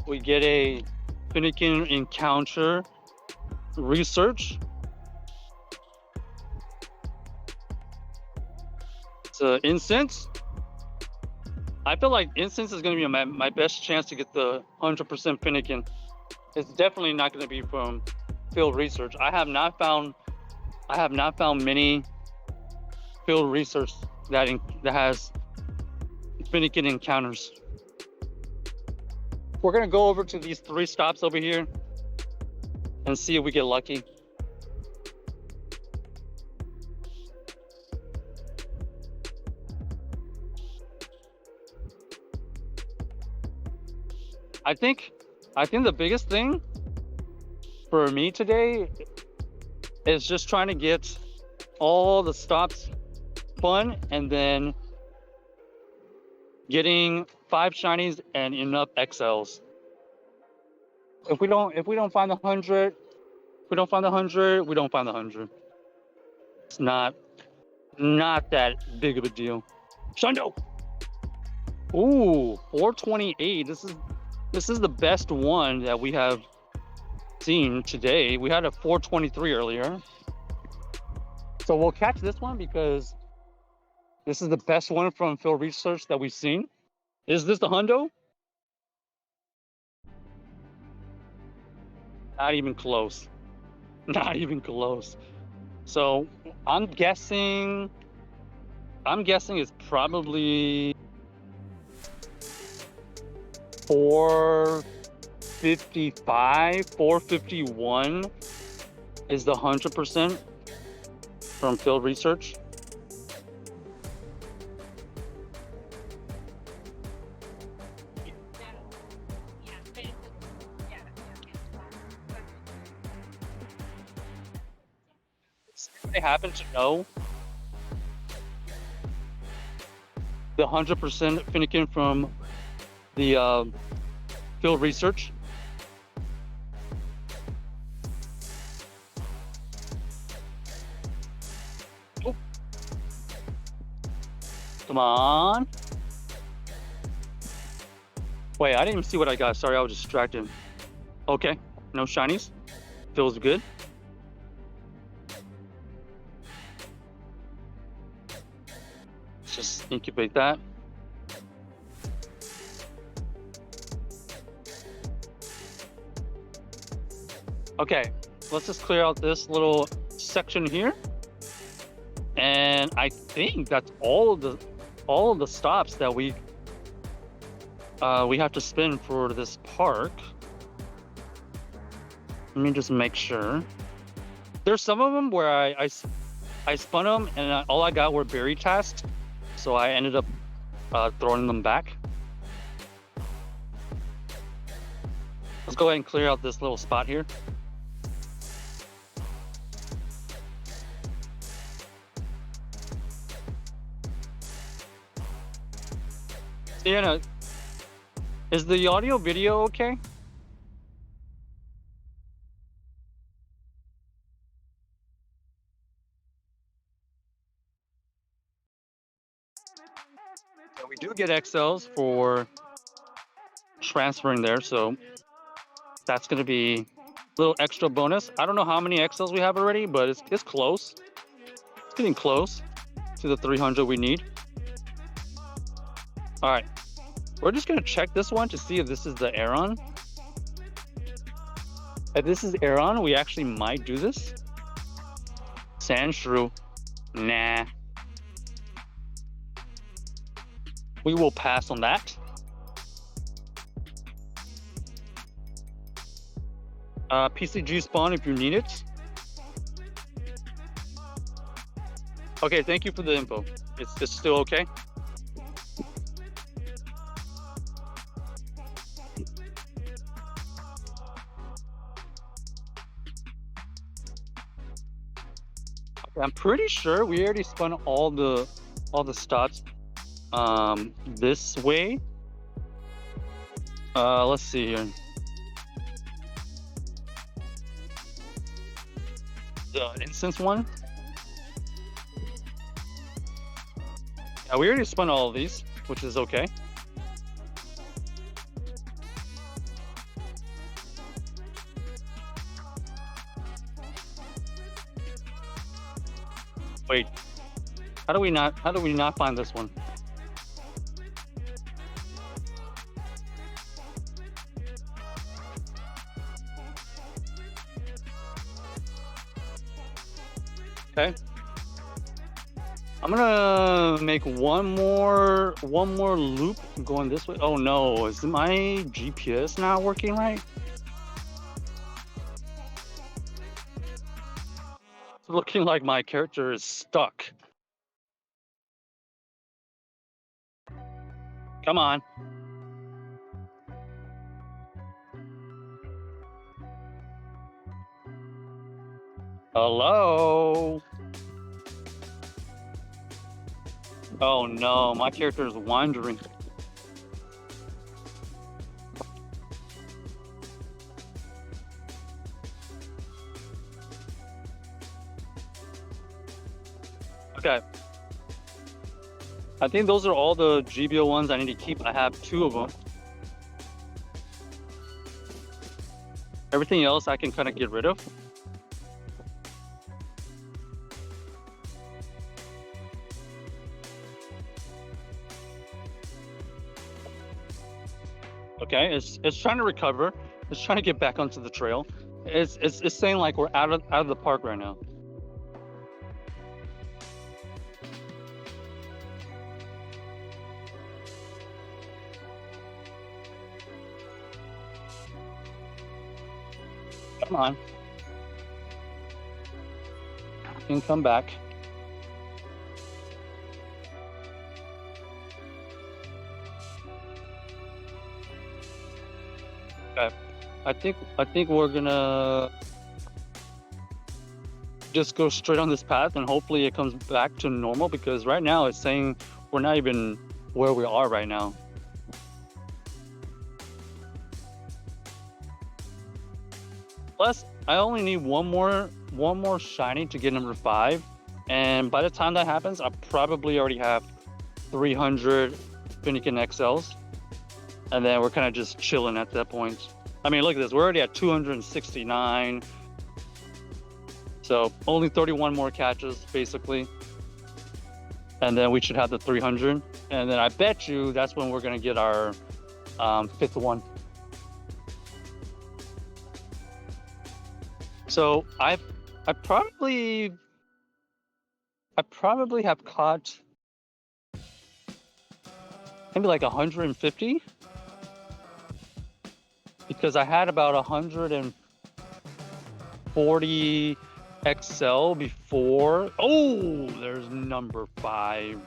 Speaker 1: we get a Fennekin encounter research. It's an incense. I feel like incense is going to be my best chance to get the 100% Fennekin. It's definitely not going to be from field research. I have not found many field research that has Fennekin encounters. We're going to go over to these 3 stops over here and see if we get lucky. I think the biggest thing for me today is just trying to get all the stops fun and then getting 5 shinies and enough XLs. If we don't find the 100, we don't find the 100. It's not that big of a deal. Shundo. Ooh, 428. This is the best one that we have seen today. We had a 423 earlier. So we'll catch this one because this is the best one from field research that we've seen. Is this the hundo? Not even close. Not even close. So I'm guessing it's probably 455, 451 is the 100% from field research. Does anybody happen to know the 100% Fennekin from the field research? Oh. Come on. Wait, I didn't even see what I got. Sorry, I was distracted. Okay, no shinies. Feels good. Let's just incubate that. Okay, let's just clear out this little section here. And I think that's all of the stops that we have to spin for this park. Let me just make sure. There's some of them where I spun them and all I got were berry tasks, so I ended up throwing them back. Let's go ahead and clear out this little spot here. Sienna, is the audio video okay? Yeah, we do get XLs for transferring there, so that's going to be a little extra bonus. I don't know how many XLs we have already, but it's close. It's getting close to the 300 we need. All right, we're just going to check this one to see if this is the Aeron. If this is Aeron, we actually might do this. Sandshrew, nah. We will pass on that. PCG spawn if you need it. Okay, thank you for the info. It's still okay? I'm pretty sure we already spun all the stops this way. Let's see here. The incense one. Yeah, we already spun all of these, which is okay. Wait, how do we not find this one? Okay. I'm gonna make one more loop going this way. Oh no, is my GPS not working right? It's looking like my character is stuck. Come on. Hello? Oh no, my character is wandering. Okay. I think those are all the GBO ones I need to keep. I have 2 of them. Everything else I can kind of get rid of. Okay, it's trying to recover. It's trying to get back onto the trail. It's saying like we're out of the park right now. Come on. You can come back. Okay. I think we're gonna just go straight on this path and hopefully it comes back to normal, because right now it's saying we're not even where we are right now. Plus, I only need one more shiny to get number 5, and by the time that happens, I probably already have 300 Fennekin XLs, and then we're kind of just chilling at that point. I mean, look at this. We're already at 269. So only 31 more catches, basically. And then we should have the 300. And then I bet you that's when we're going to get our 5th one. So I probably have caught maybe like 150. Because I had about 140 XL before. Oh, there's number 5.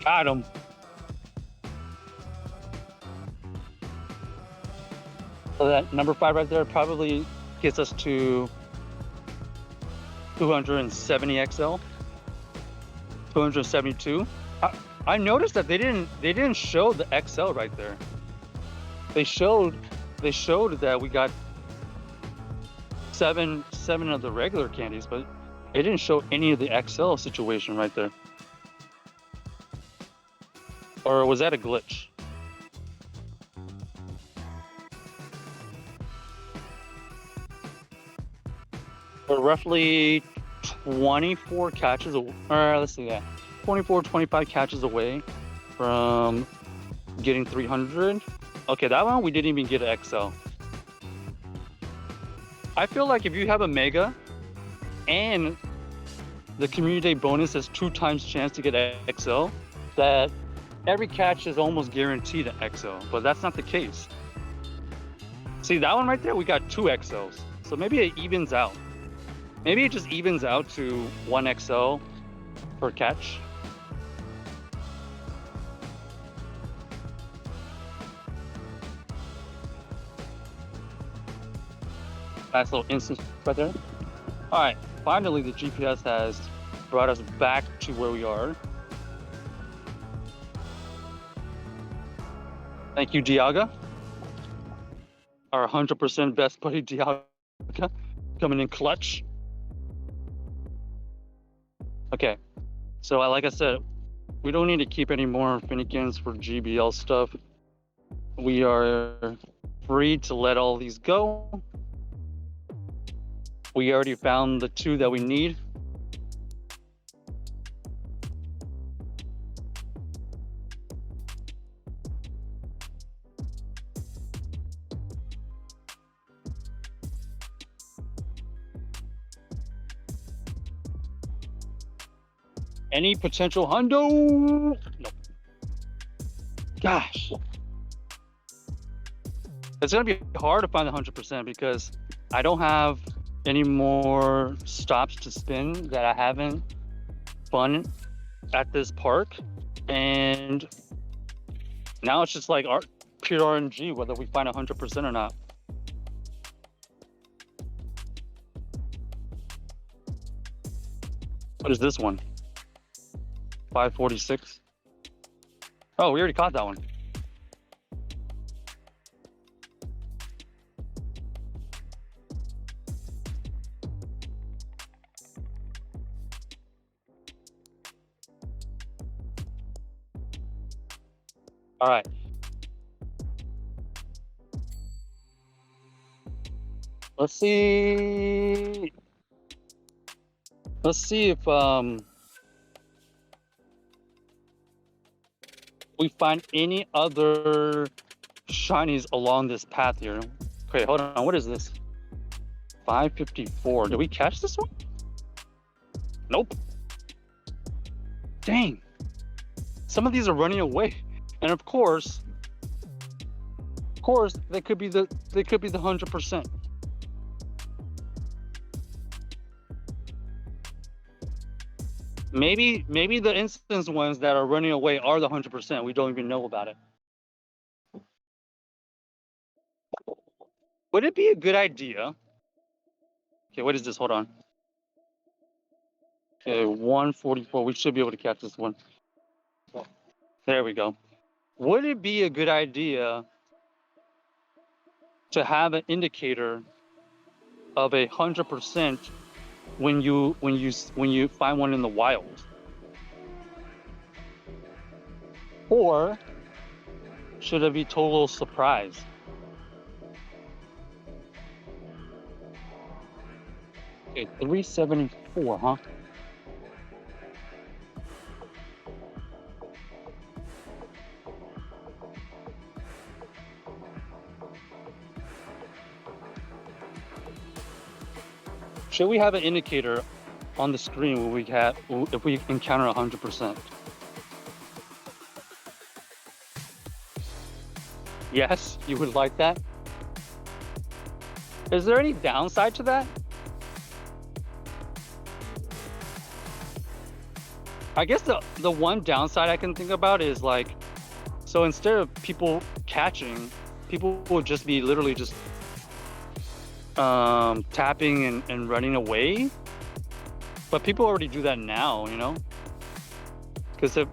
Speaker 1: Got him. So that number 5 right there probably gets us to 270 XL, 272. I noticed that they didn't show the XL right there. They showed that we got seven of the regular candies, but it didn't show any of the XL situation right there. Or was that a glitch? We're roughly 24 catches, or let's see that. 24, 25 catches away from getting 300. Okay, that one we didn't even get an XL. I feel like if you have a Mega and the community day bonus has 2 times chance to get an XL, that every catch is almost guaranteed an XL, but that's not the case. See, that one right there, we got 2 XLs. So maybe it evens out. Maybe it just evens out to 1 XL per catch. Nice little instance right there. All right, finally the GPS has brought us back to where we are. Thank you, Diaga. Our 100% best buddy, Diaga, coming in clutch. Okay, so like I said, we don't need to keep any more Fennekins for GBL stuff. We are free to let all these go. We already found the 2 that we need. Any potential hundo? Nope. Gosh. It's gonna be hard to find the 100% because I don't have any more stops to spin that I haven't spun at this park. And now it's just like pure RNG whether we find 100% or not. What is this one? 546. Oh, we already caught that one. All right. Let's see if we find any other shinies along this path here. Okay, hold on. What is this? 554. Did we catch this one? Nope. Dang. Some of these are running away. And of course, they could be the 100%. Maybe the instance ones that are running away are the 100%. We don't even know about it. Would it be a good idea? Okay, what is this? Hold on. Okay, 144. We should be able to catch this one. There we go. Would it be a good idea to have an indicator of 100% when you find one in the wild? Or should it be total surprise? Okay, 374, huh? Should we have an indicator on the screen when if we encounter 100%? Yes, you would like that? Is there any downside to that? I guess the one downside I can think about is like, so instead of people catching, people will just be literally just tapping and running away. But people already do that now, you know? Because if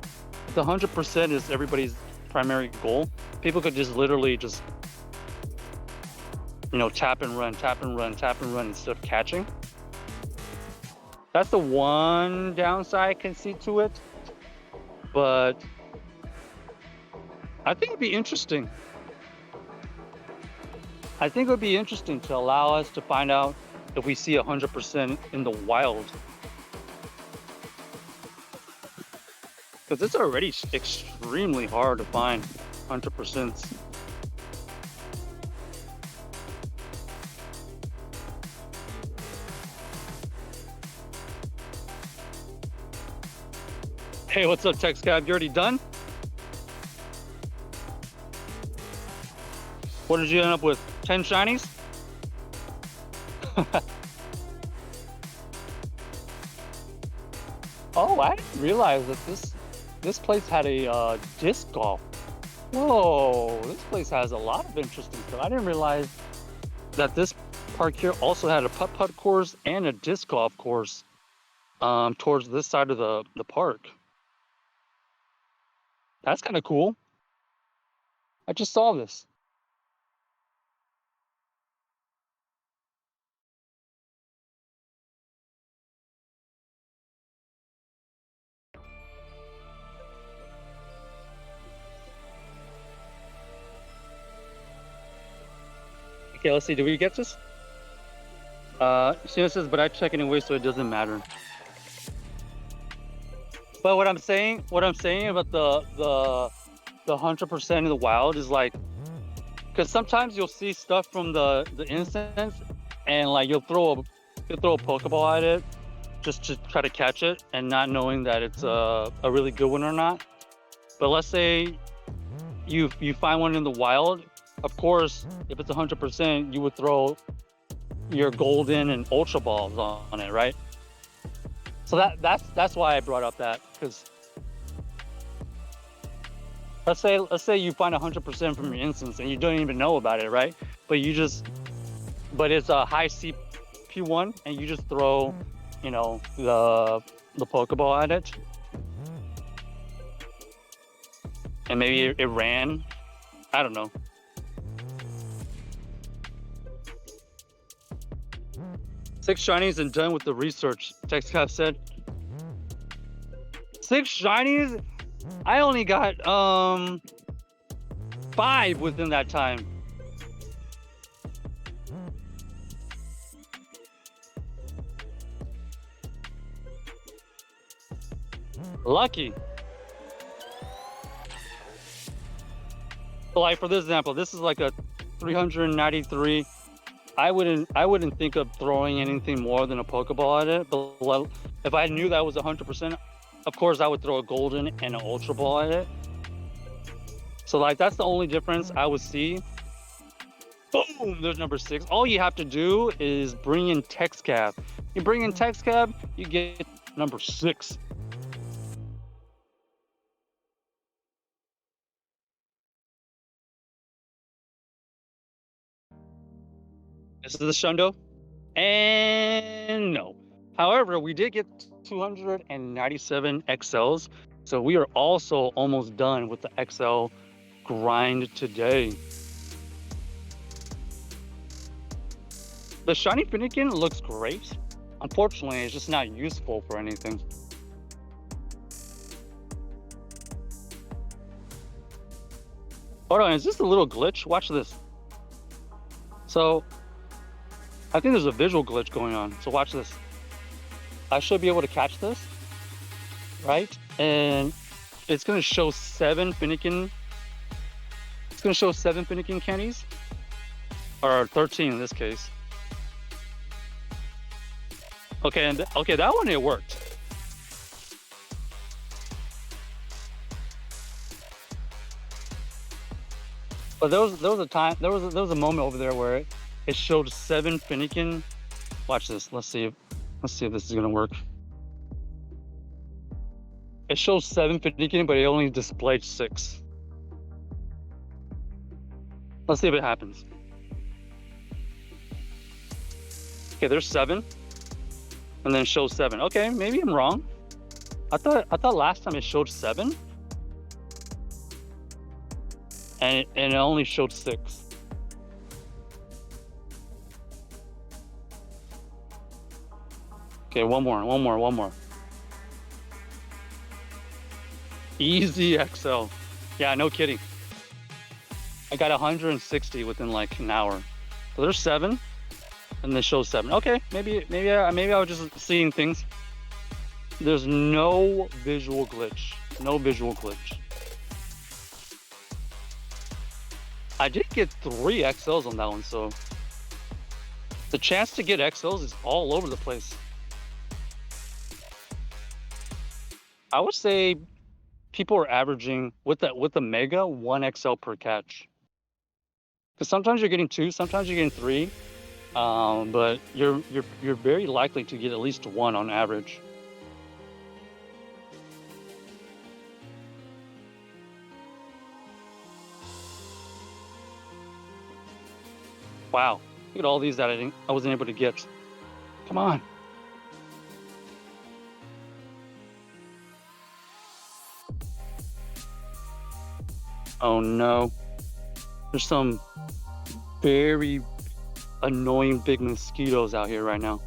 Speaker 1: the 100% is everybody's primary goal, people could just literally just, you know, tap and run instead of catching. That's the one downside I can see to it. But I think it'd be interesting. I think it would be interesting to allow us to find out if we see 100% in the wild. Because it's already extremely hard to find 100%. Hey, what's up, TextCab? You already done? What did you end up with? 10 shinies? Oh, I didn't realize that this place had a disc golf. Whoa, this place has a lot of interesting stuff. I didn't realize that this park here also had a putt-putt course and a disc golf course towards this side of the park. That's kind of cool. I just saw this. Okay, let's see. Did we get this? She says, but I check anyway, so it doesn't matter. But what I'm saying about the 100% in the wild is like, because sometimes you'll see stuff from the instance, and like you'll throw a Pokeball at it just to try to catch it, and not knowing that it's a really good one or not. But let's say you find one in the wild. Of course, if it's 100%, you would throw your golden and ultra balls on it, right? So that's why I brought up that, because let's say you find 100% from your instance and you don't even know about it, right? But it's a high CP one, and you just throw, you know, the Pokeball at it, and maybe it ran. I don't know. Six shinies and done with the research, TextCap said. 6 shinies? I only got 5 within that time. Lucky. So like for this example, this is like a 393. I wouldn't think of throwing anything more than a Pokeball at it, but if I knew that was 100%, of course I would throw a golden and an ultra ball at it. So like that's the only difference I would see. Boom, there's number 6. All you have to do is bring in text cab. You bring in text cab, you get number 6. This is the Shundo. And no. However, we did get 297 XLs. So we are also almost done with the XL grind today. The shiny Fennekin looks great. Unfortunately, it's just not useful for anything. Hold on, is this a little glitch? Watch this. So, I think there's a visual glitch going on. So watch this. I should be able to catch this, right? And it's gonna show 7 Fennekin. It's gonna show 7 Fennekin candies, or 13 in this case. Okay, and okay, that one it worked. But there was a moment over there where it showed 7 Fennekin. Watch this. Let's see if this is gonna work. It shows 7 Fennekin, but it only displayed 6. Let's see if it happens. Okay, there's 7, and then it shows 7. Okay, maybe I'm wrong. I thought last time it showed 7, and it only showed 6. Okay, one more. Easy XL. Yeah, no kidding. I got 160 within like an hour. So there's 7, and they show 7. Okay, maybe I was just seeing things. There's no visual glitch. No visual glitch. I did get 3 XLs on that one, so the chance to get XLs is all over the place. I would say people are averaging with the mega 1 XL per catch. Because sometimes you're getting 2, sometimes you're getting 3, but you're very likely to get at least 1 on average. Wow, look at all these that I wasn't able to get. Come on. Oh no. There's some very annoying big mosquitoes out here right now.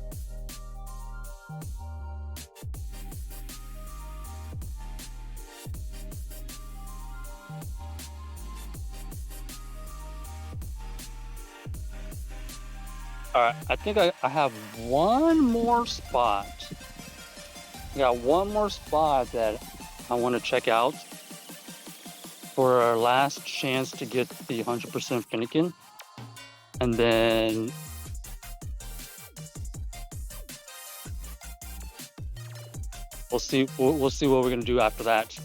Speaker 1: Alright, I think I have one more spot. I got one more spot that I want to check out for our last chance to get the 100% Fennekin. And then we'll see what we're gonna do after that.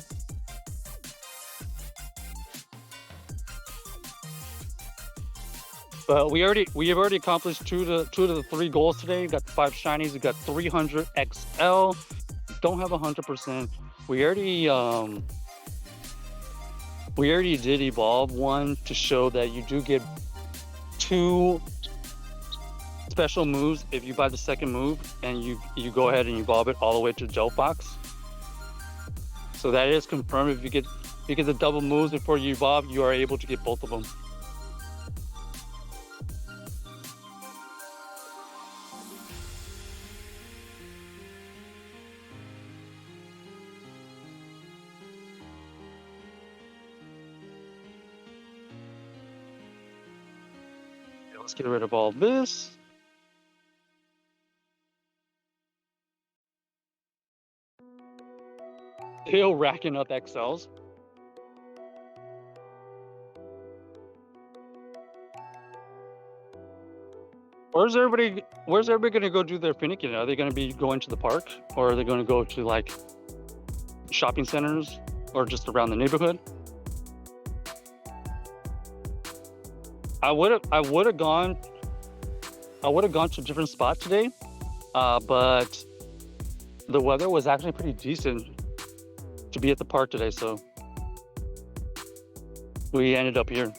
Speaker 1: But we have already accomplished two of the 3 goals today. We got the 5 shinies. We got 300 XL. Don't have 100%. We already did evolve one to show that you do get 2 special moves if you buy the second move and you go ahead and evolve it all the way to Gel Fox. So that is confirmed. If you get the double moves before you evolve, you are able to get both of them. Let's get rid of all this. Still racking up XLs. Where's everybody gonna go do their Fennekin? Are they gonna be going to the park, or are they gonna go to like shopping centers or just around the neighborhood? I would have gone to a different spot today, but the weather was actually pretty decent to be at the park today, so we ended up here.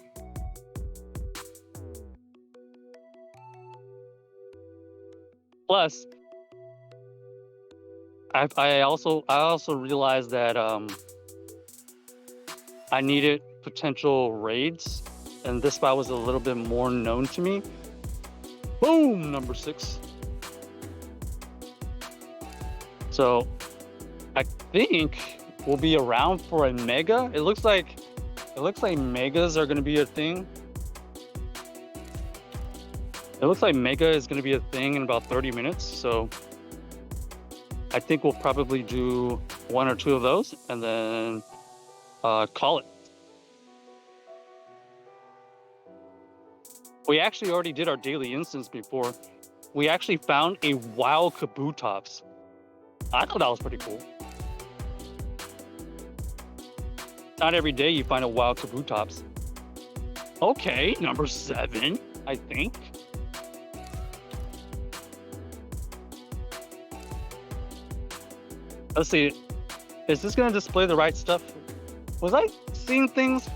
Speaker 1: Plus, I also realized that I needed potential raids, and this spot was a little bit more known to me. Boom, number 6. So I think we'll be around for a mega. It looks like megas are going to be a thing. It looks like mega is going to be a thing in about 30 minutes. So I think we'll probably do 1 or 2 of those and then call it. We actually already did our daily instance before. We actually found a wild Kabutops. I thought that was pretty cool. Not every day you find a wild Kabutops. Okay, number 7, I think. Let's see. Is this going to display the right stuff? Was I seeing things?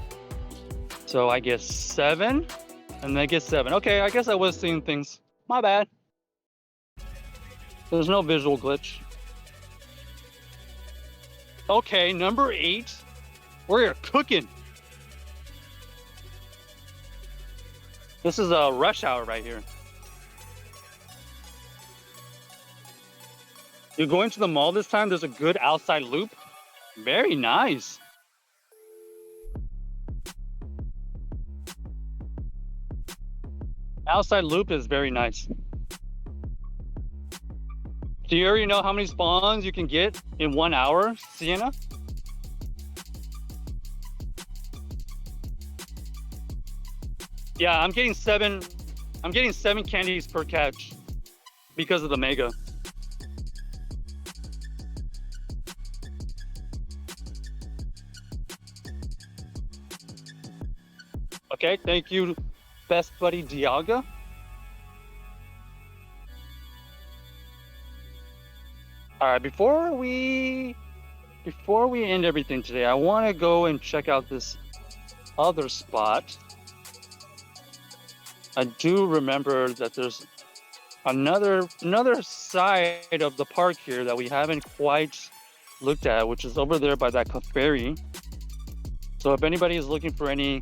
Speaker 1: So I guess 7, and then I guess 7. Okay, I guess I was seeing things. My bad. There's no visual glitch. Okay, number 8. We're cooking. This is a rush hour right here. You're going to the mall this time? There's a good outside loop. Very nice. Outside loop is very nice. Do you already know how many spawns you can get in 1 hour, Sienna? Yeah, I'm getting 7 candies per catch because of the mega. Okay, thank you, best buddy Diaga. All right, before we end everything today, I want to go and check out this other spot. I do remember that there's another side of the park here that we haven't quite looked at, which is over there by that ferry. So if anybody is looking for any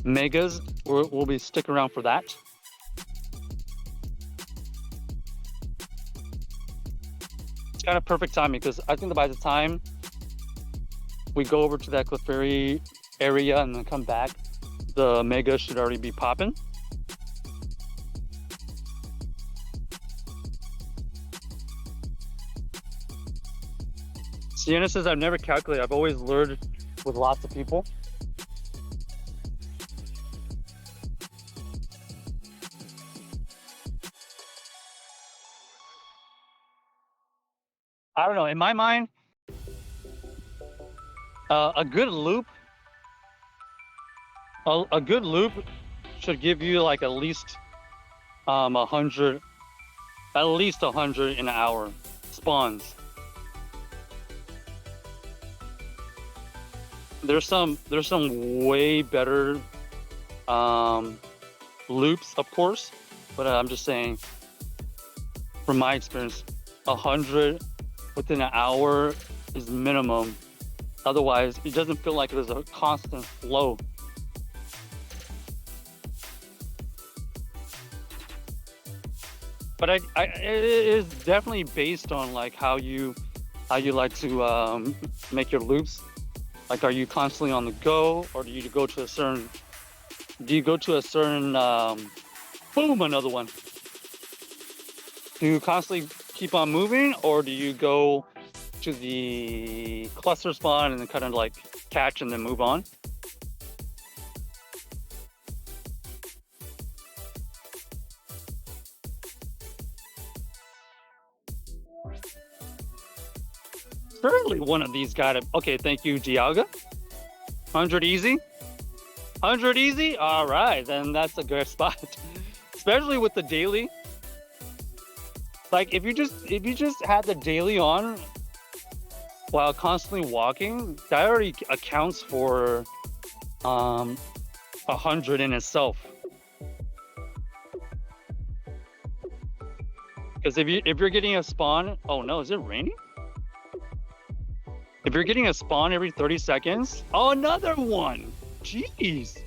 Speaker 1: megas, we'll be sticking around for that. It's kind of perfect timing because I think that by the time we go over to that Clefairy area and then come back, the mega should already be popping. Sienna says, I've never calculated. I've always lured with lots of people. I don't know. In my mind, a good loop should give you like at least 100 in an hour spawns. There's some way better loops, of course, but I'm just saying from my experience, 100 within an hour is minimum. Otherwise, it doesn't feel like there's a constant flow. But it is definitely based on like how you like to make your loops. Like, are you constantly on the go, or do you go to a certain? Boom, another one. Do you constantly keep on moving, or do you go to the cluster spawn and then kind of like catch and then move on? Certainly one of these got it. Okay, thank you, Diaga. 100 easy? 100 easy? All right, then that's a good spot. Especially with the daily. Like if you just had the daily on while constantly walking, that already accounts for 100 in itself. Because if you're getting a spawn, oh no, is it raining? If you're getting a spawn every 30 seconds, oh, another one. Jeez.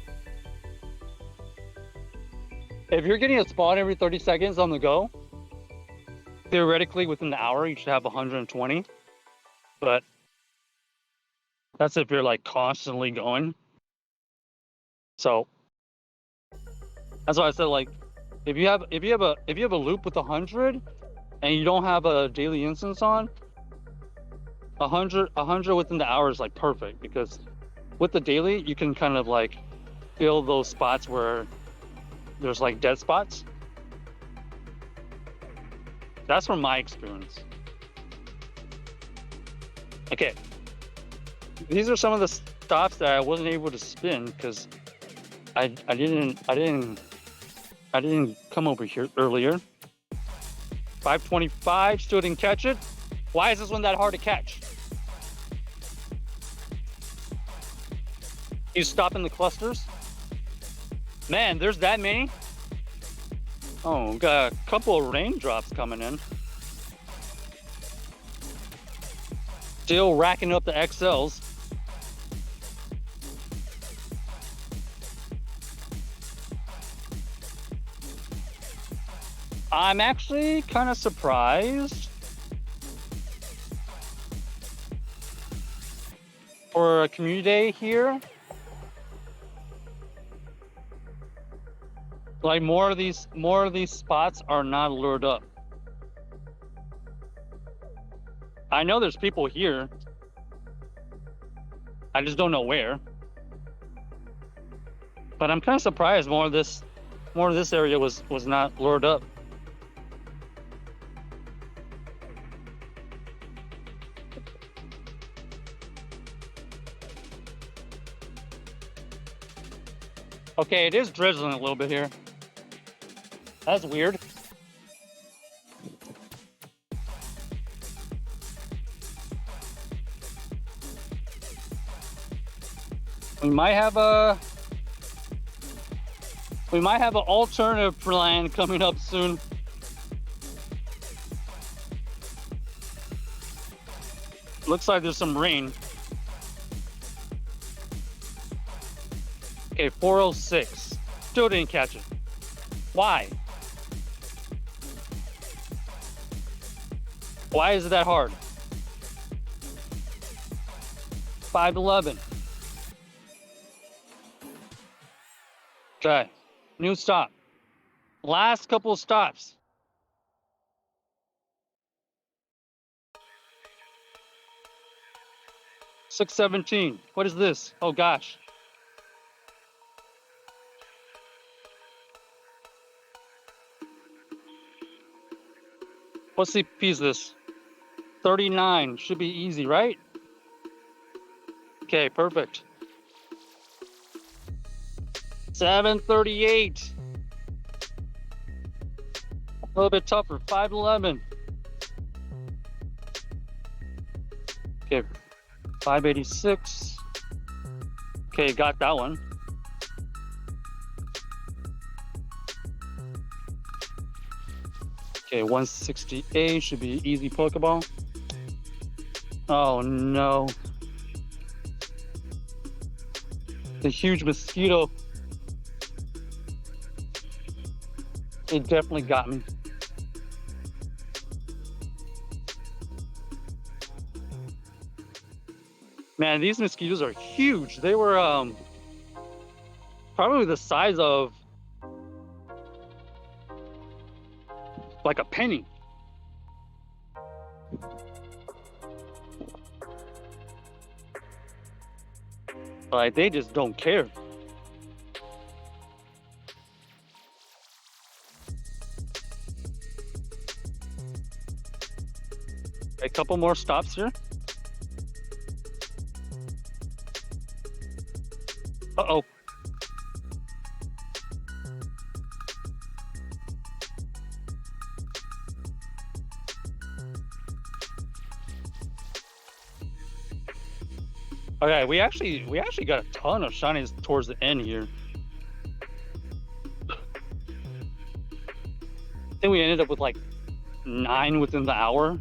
Speaker 1: If you're getting a spawn every 30 seconds on the go, theoretically within the hour you should have 120. But that's if you're like constantly going. So that's why I said, like, if you have a loop with 100 and you don't have a daily instance on, 100 within the hour is like perfect, because with the daily you can kind of like fill those spots where there's like dead spots. That's from my experience. Okay, these are some of the stops that I wasn't able to spin because I didn't come over here earlier. 525, still didn't catch it. Why is this one that hard to catch? You stop in the clusters? Man, there's that many? Oh, got a couple of raindrops coming in. Still racking up the XLs. I'm actually kind of surprised for a community day here. Like more of these spots are not lured up. I know there's people here. I just don't know where. But I'm kind of surprised more of this area was not lured up. Okay, it is drizzling a little bit here. That's weird. We might have an alternative plan coming up soon. Looks like there's some rain. Okay, 406. Still didn't catch it. Why? Why is it that hard? 511. Okay, new stop. Last couple of stops. $6.17. What is this? Oh gosh. What CP is this? 39. Should be easy, right? Okay, perfect. 738. A little bit tougher. 511. Okay, 586. Okay, got that one. Okay, 168 should be easy Pokeball. Oh no. The huge mosquito. It definitely got me. Man, these mosquitoes are huge. They were probably the size of like a penny. Like, they just don't care. A couple more stops here. Okay, we actually got a ton of shinies towards the end here. I think we ended up with like 9 within the hour.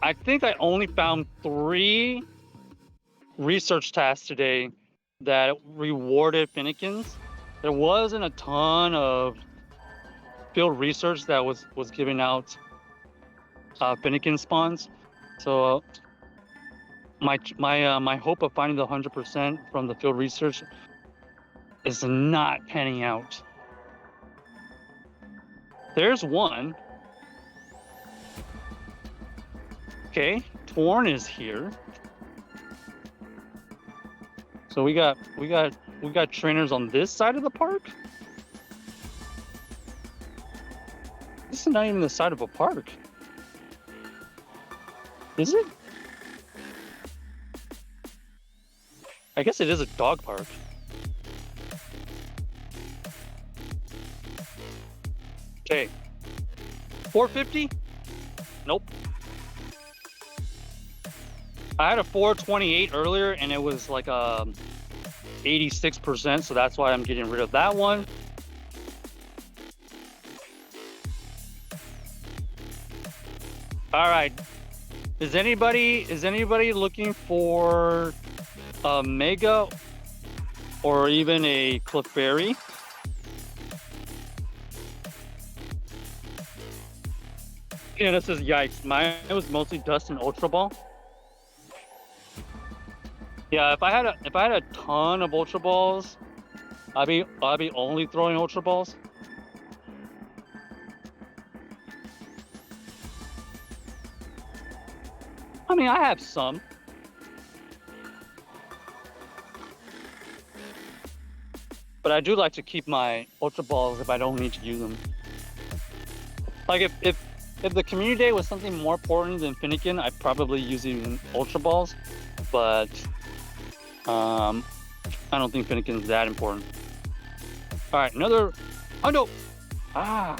Speaker 1: I think I only found 3 research tasks today that rewarded Fennekins. There wasn't a ton of field research that was giving out Fennekin spawns. So my hope of finding the 100% from the field research is not panning out. There's one. Okay, Torn is here. So we got trainers on this side of the park. This is not even the side of a park. Is it? I guess it is a dog park. Okay. 450? Nope. I had a 428 earlier and it was like 86%, so that's why I'm getting rid of that one. All right. Is anybody looking for a Mega or even a Clefairy? Yeah, this is yikes. Mine was mostly Dust and Ultra Ball. Yeah, if I had a ton of Ultra Balls, I'd be only throwing Ultra Balls. I mean, I have some. But I do like to keep my Ultra Balls if I don't need to use them. Like if the community day was something more important than Fennekin, I'd probably use even Ultra Balls. But I don't think Fennekin is that important. All right, another. Oh no! Ah,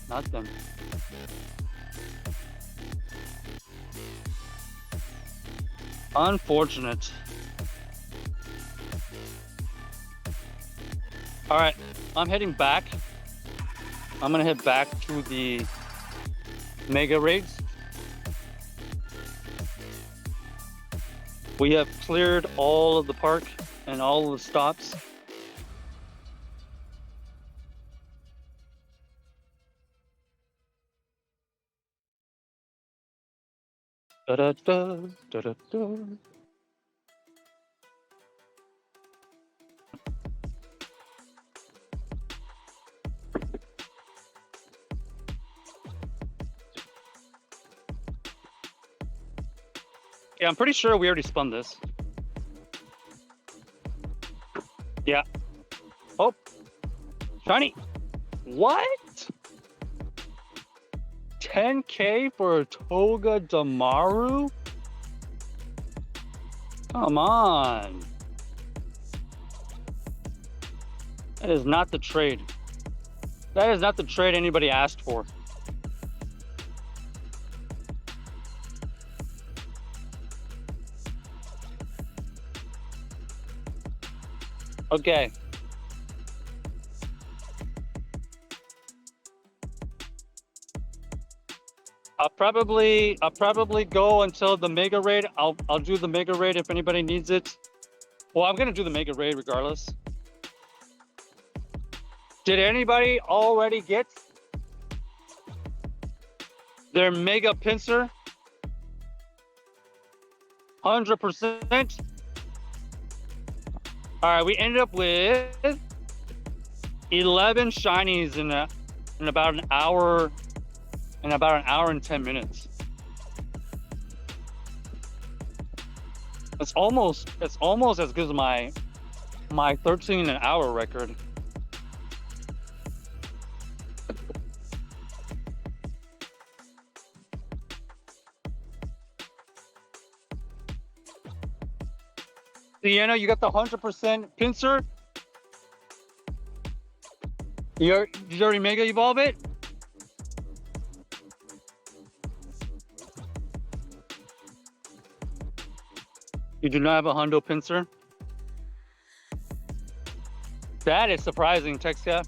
Speaker 1: not them. Unfortunate. All right, I'm heading back. I'm gonna head back to the Mega Raids. We have cleared all of the park and all of the stops. Da da da da da da. Yeah, I'm pretty sure we already spun this. Yeah. Oh, shiny. What? 10K for a Toga Damaru? Come on. That is not the trade. That is not the trade anybody asked for. Okay. I'll probably go until the Mega Raid. I'll do the Mega Raid if anybody needs it. Well, I'm gonna do the Mega Raid regardless. Did anybody already get their Mega Pinsir? 100%. All right, we ended up with 11 shinies in about an hour. In about an hour and 10 minutes. It's almost as good as my 13 an hour record. Sienna, you got the 100% Pinsir? Did you already Mega Evolve it? do not have a hundo Pinsir? That is surprising, TechScap.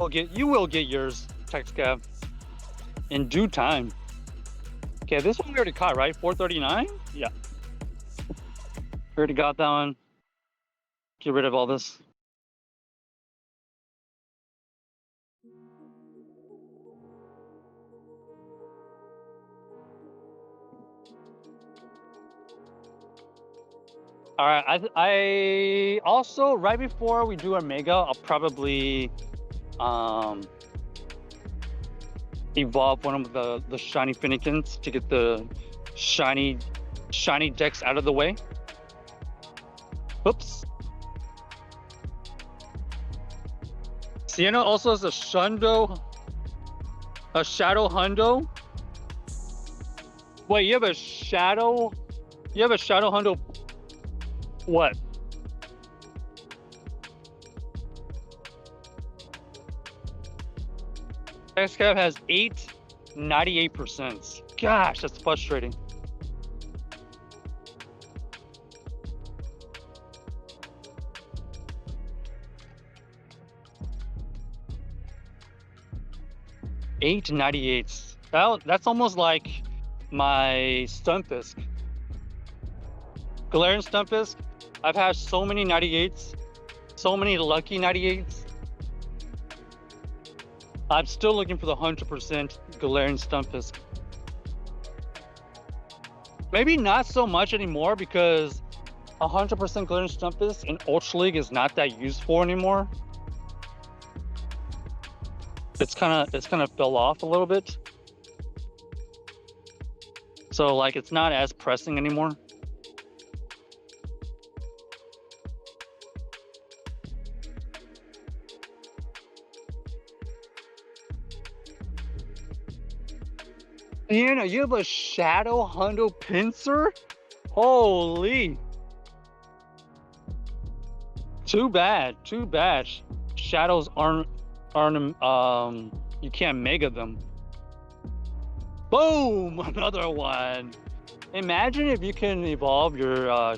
Speaker 1: You will get yours, TechScap, in due time. Okay, this one we already caught, right? 439? Yeah. Already got that one. Get rid of all this. All right, I also, right before we do our mega, I'll probably evolve one of the shiny Fennekins to get the shiny decks out of the way. Oops. Sienna also has a shadow hundo. Wait, you have a shadow hundo. What? XCAP has 98%. Gosh, that's frustrating. Eight 98s. That's almost like my Stunfisk. Galarian Stunfisk. I've had so many 98s, so many lucky 98s. I'm still looking for the 100% Galarian Stunfisk. Maybe not so much anymore because 100% Galarian Stunfisk in Ultra League is not that useful anymore. It's kind of fell off a little bit. So like it's not as pressing anymore. Sienna, you have a Shadow Hundo Pinsir? Holy. Too bad. Shadows aren't you can't mega them. Boom! Another one. Imagine if you can evolve your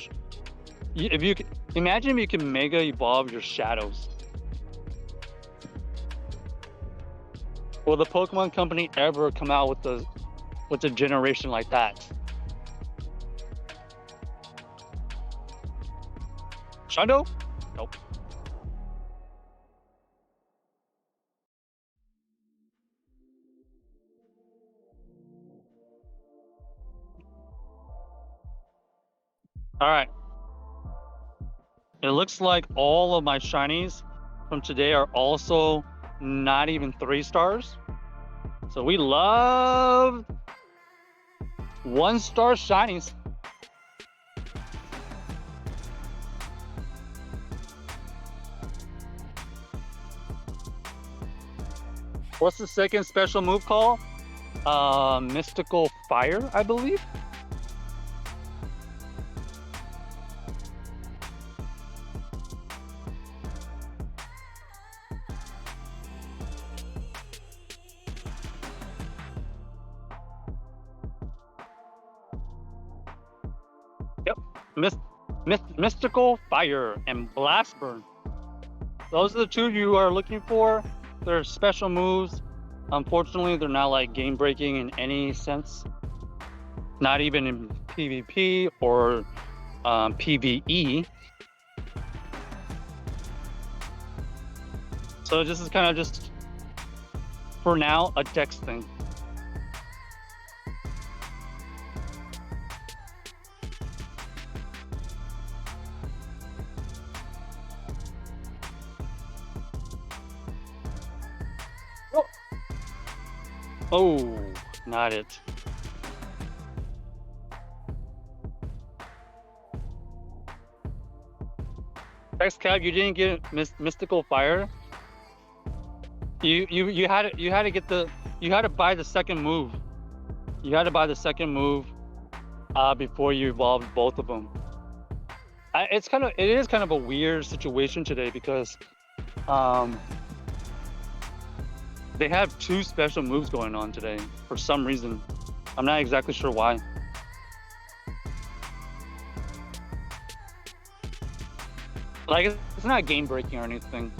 Speaker 1: imagine if you can mega evolve your shadows. Will the Pokemon Company ever come out with a generation like that? Shadow? Nope. All right. It looks like all of my shinies from today are also not even 3 stars. So we love 1-star shinies. What's the second special move called? Mystical Fire, I believe. Mystical Fire and Blast Burn. Those are the two you are looking for. They're special moves. Unfortunately, they're not like game breaking in any sense. Not even in PvP or PvE. So this is kind of just, for now, a dex thing. Oh, not it. XCAP, you didn't get Mystical Fire. You had to buy the second move. You had to buy the second move before you evolved both of them. it is kind of a weird situation today because they have two special moves going on today for some reason. I'm not exactly sure why. Like, it's not game breaking or anything.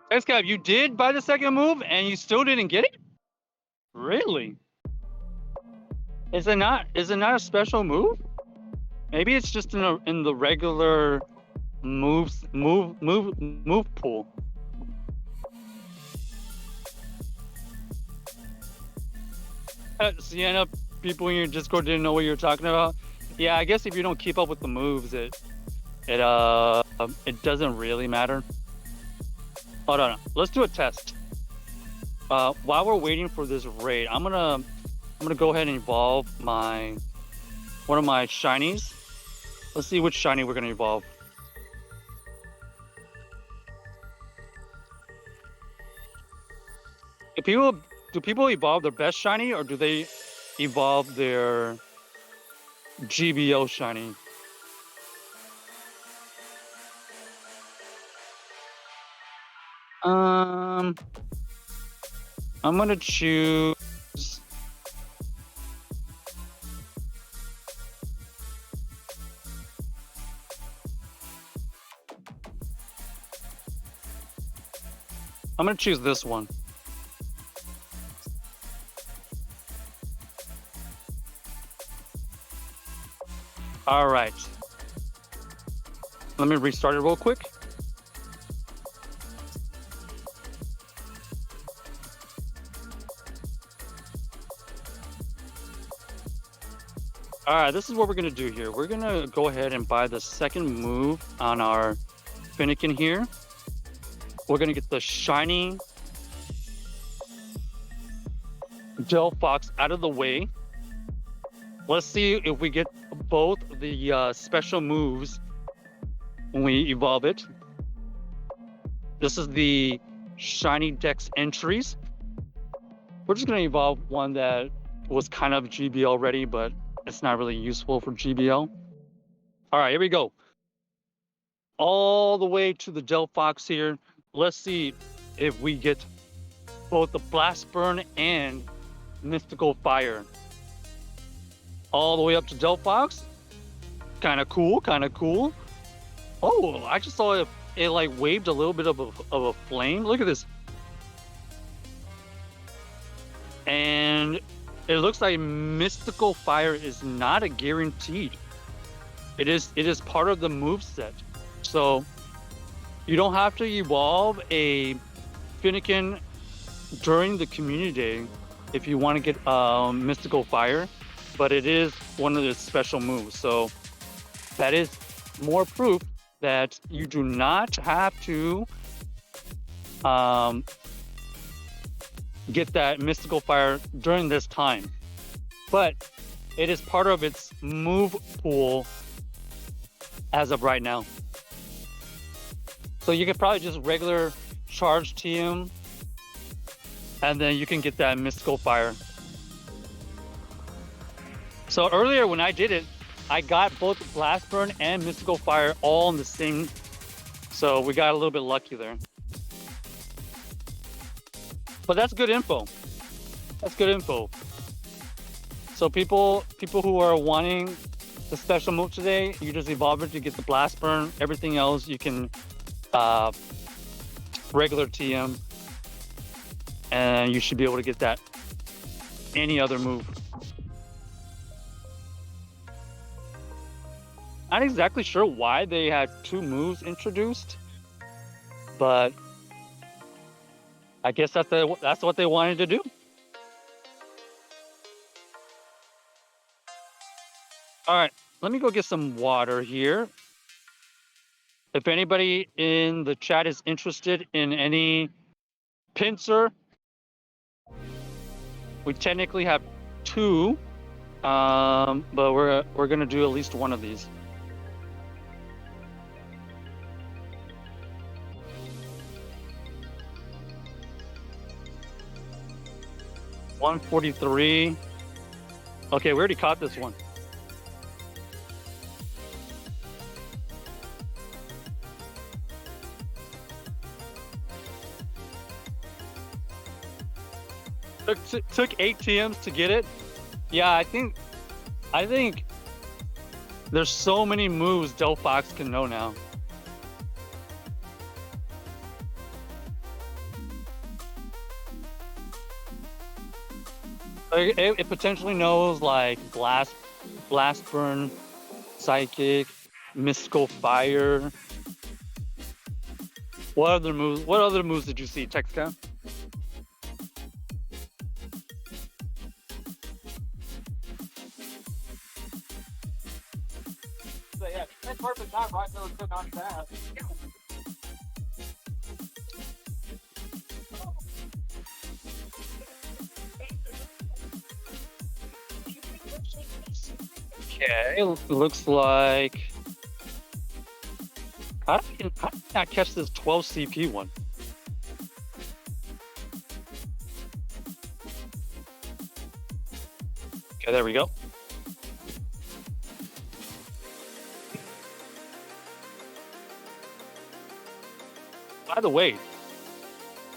Speaker 1: X-Cap, you did buy the second move and you still didn't get it? Really? Is it not a special move? Maybe it's just in the regular move pool. Sienna, people in your Discord didn't know what you were talking about. Yeah, I guess if you don't keep up with the moves, it doesn't really matter. Hold on, let's do a test. While we're waiting for this raid, I'm gonna go ahead and evolve one of my shinies. Let's see which shiny we're gonna evolve. Do people evolve their best shiny, or do they evolve their GBO shiny? I'm gonna choose. I'm gonna choose this one. All right. Let me restart it real quick. All right, this is what we're gonna do here. We're gonna go ahead and buy the second move on our Fennekin here. We're gonna get the shiny Delphox out of the way. Let's see if we get both the special moves when we evolve it. This is the shiny Dex entries. We're just gonna evolve one that was kind of GBL ready, but it's not really useful for GBL. All right, here we go. All the way to the Delphox here. Let's see if we get both the Blast Burn and Mystical Fire. All the way up to Delphox. Kind of cool, kind of cool. Oh, I just saw it like waved a little bit of a flame. Look at this. And it looks like Mystical Fire is not a guaranteed. It is part of the move set. So you don't have to evolve a Fennekin during the community day if you want to get Mystical Fire, but it is one of the special moves. So that is more proof that you do not have to get that Mystical Fire during this time, but it is part of its move pool as of right now. So you could probably just regular charge TM, and then you can get that Mystical Fire. So earlier when I did it, I got both Blast Burn and Mystical Fire all in the same, so we got a little bit lucky there. But that's good info. That's good info. So people who are wanting the special move today, you just evolve it to get the Blast Burn. Everything else you can regular TM, and you should be able to get that any other move. Not exactly sure why they had two moves introduced, but I guess that's what they wanted to do. All right, let me go get some water here. If anybody in the chat is interested in any Pinsir, we technically have two, but we're gonna do at least one of these. 143. Okay, we already caught this one. Took 8 TMs to get it. Yeah, I think there's so many moves Delphox can know now. It potentially knows like blast burn, psychic, mystical fire. What other moves did you see, Texcam?
Speaker 3: So yeah, that's perfect time, right? So it's on fast.
Speaker 1: Okay, looks like. How did I catch this 12 CP one? Okay, there we go. By the way,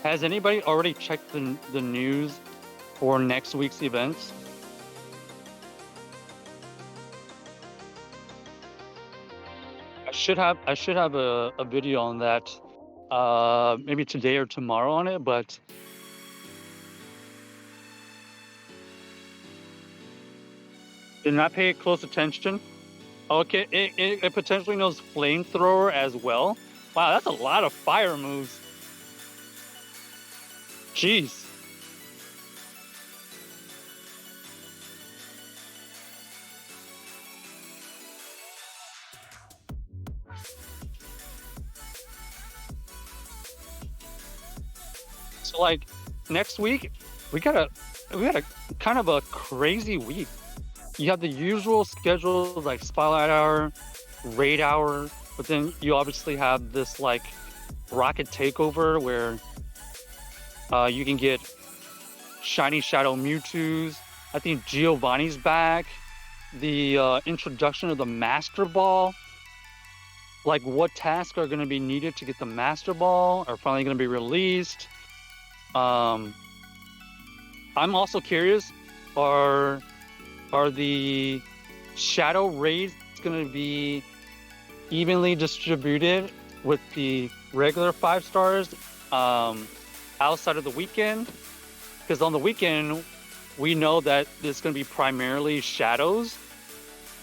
Speaker 1: has anybody already checked the news for next week's events? I should have a video on that, maybe today or tomorrow on it, but did not pay close attention. Okay, it potentially knows flamethrower as well. Wow, that's a lot of fire moves. Jeez. So like next week, we got a kind of a crazy week. You have the usual schedules like Spotlight Hour, Raid Hour, but then you obviously have this like Rocket Takeover where you can get Shiny Shadow Mewtwo's. I think Giovanni's back. The introduction of the Master Ball. Like what tasks are going to be needed to get the Master Ball are finally going to be released. I'm also curious, are the Shadow Raids going to be evenly distributed with the regular 5 stars outside of the weekend? Because on the weekend, we know that it's going to be primarily Shadows.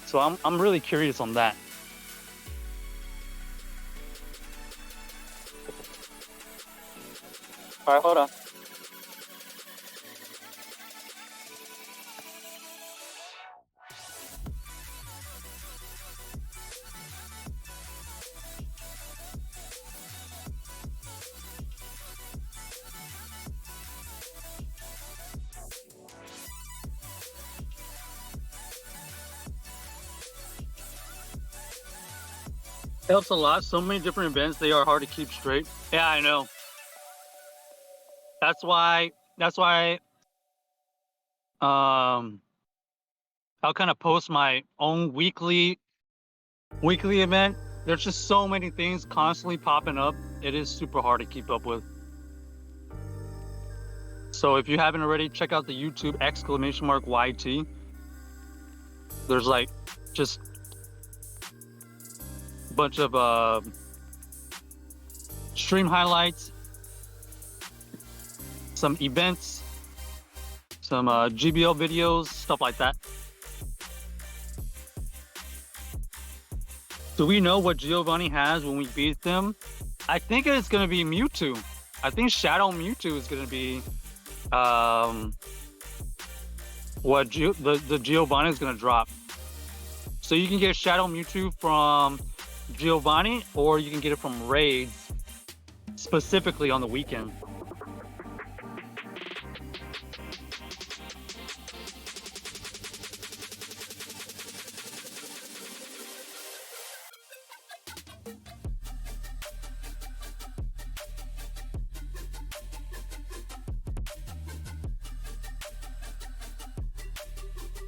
Speaker 1: So I'm really curious on that. All right, hold on. It helps a lot. So many different events, they are hard to keep straight. Yeah, I know. That's why I'll kind of post my own weekly event. There's just so many things constantly popping up. It is super hard to keep up with. So if you haven't already, check out the YouTube !YT. There's like just a bunch of stream highlights, some events, some GBL videos, stuff like that. Do we know what Giovanni has when we beat them? I think it's going to be Mewtwo. I think Shadow Mewtwo is going to be what the Giovanni is going to drop. So you can get Shadow Mewtwo from Giovanni, or you can get it from raids, specifically on the weekend.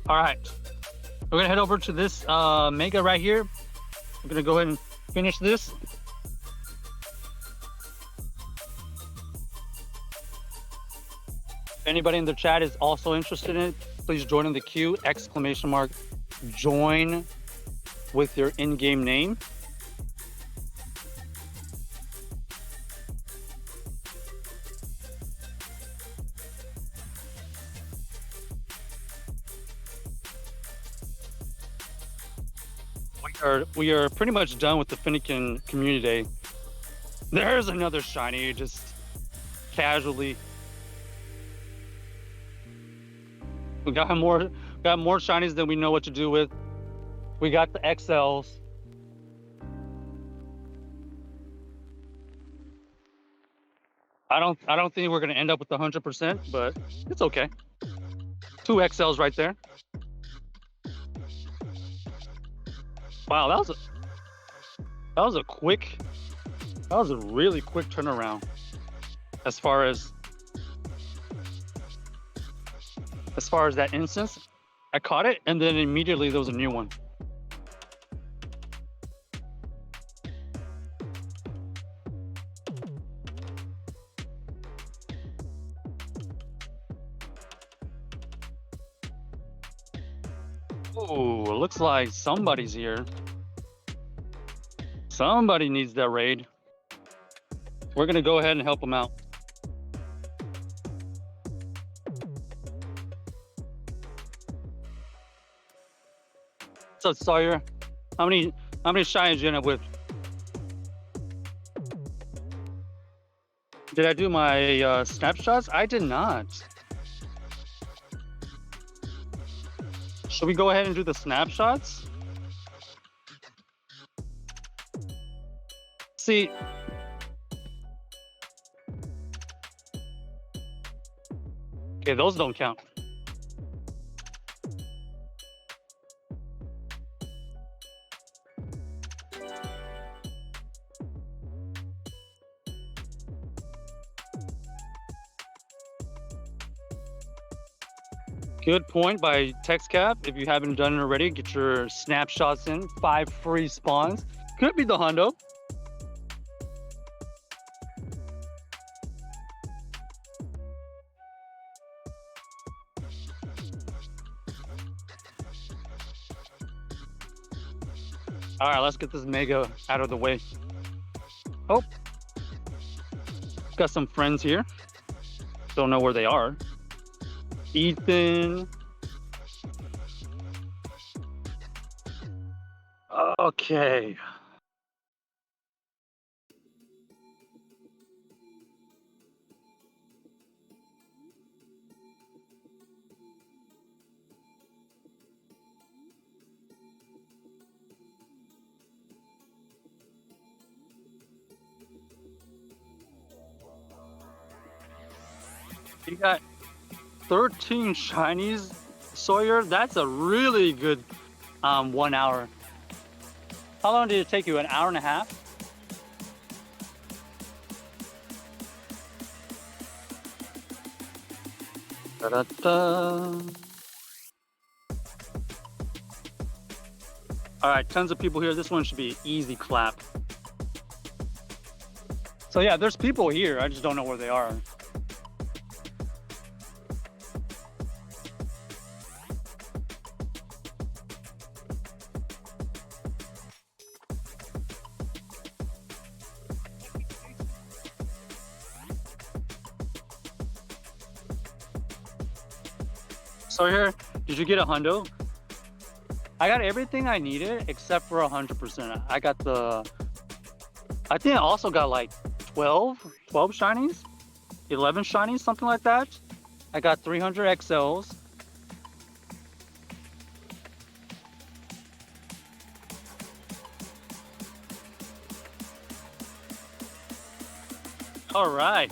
Speaker 1: All right, we're gonna head over to this mega right here. We're gonna go ahead and finish this. If anybody in the chat is also interested in it, please join in the queue, ! Join with your in-game name. We are pretty much done with the Fennekin community day. There's another shiny, just casually. We got more shinies than we know what to do with. We got the XLs. I don't think we're gonna end up with 100%, but it's okay. 2 XLs right there. Wow, that was a really quick turnaround as far as that instance. I caught it and then immediately there was a new one. Oh, it looks like somebody's here. Somebody needs that raid. We're gonna go ahead and help them out. So Sawyer, how many shinies did you end up with? Did I do my snapshots? I did not. Should we go ahead and do the snapshots? See, okay, those don't count. Good point by TextCap. If you haven't done it already, get your snapshots in. 5 free spawns. Could be the hundo. All right, let's get this mega out of the way. Oh, got some friends here. Don't know where they are. Ethan. Okay. You got 13 shinies, Sawyer. That's a really good 1 hour. How long did it take you? An hour and a half? Da-da-da. All right, tons of people here. This one should be an easy clap. So yeah, there's people here. I just don't know where they are. So here, did you get a hundo? I got everything I needed except for 100%. I got I think I also got like 12 shinies, 11 shinies, something like that. I got 300 XLs. All right.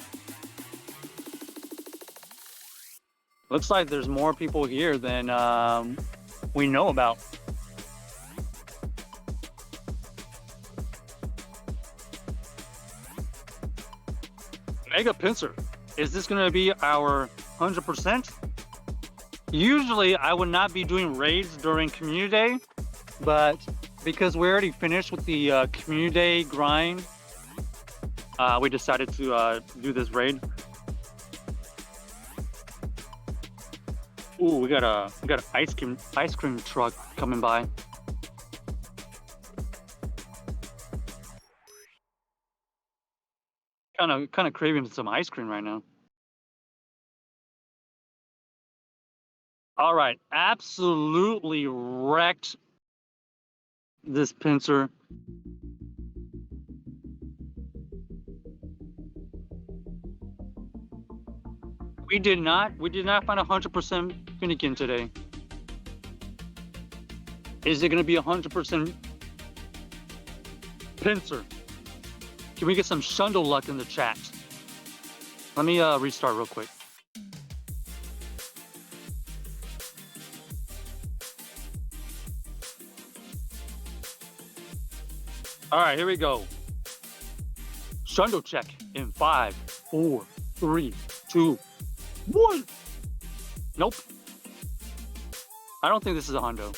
Speaker 1: Looks like there's more people here than we know about. Mega Pinsir. Is this going to be our 100%? Usually, I would not be doing raids during Community Day, but because we already finished with the Community Day grind, we decided to do this raid. Ooh, we got an ice cream truck coming by. Kind of craving some ice cream right now. All right, absolutely wrecked this Pinsir. We did not find 100% Fennekin today. Is it going to be 100% Pinsir? Can we get some Shundle luck in the chat? Let me restart real quick. All right, here we go. Shundle check in 5, 4, 3, 2, 1. Nope. I don't think this is a hundo.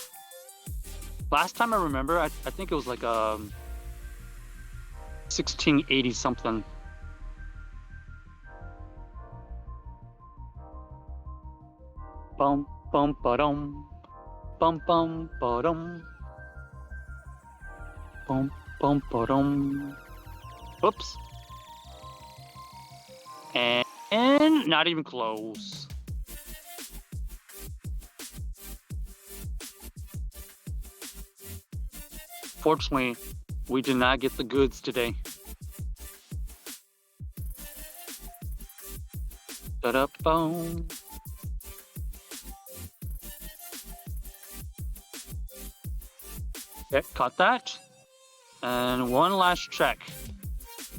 Speaker 1: Last time I remember, I think it was like 1680 something. Bum bum ba-dum. Bum bum ba-dum. Bum bum ba-dum. Oops. And not even close. Fortunately, we did not get the goods today. Da-da-boom. Okay, caught that. And one last check.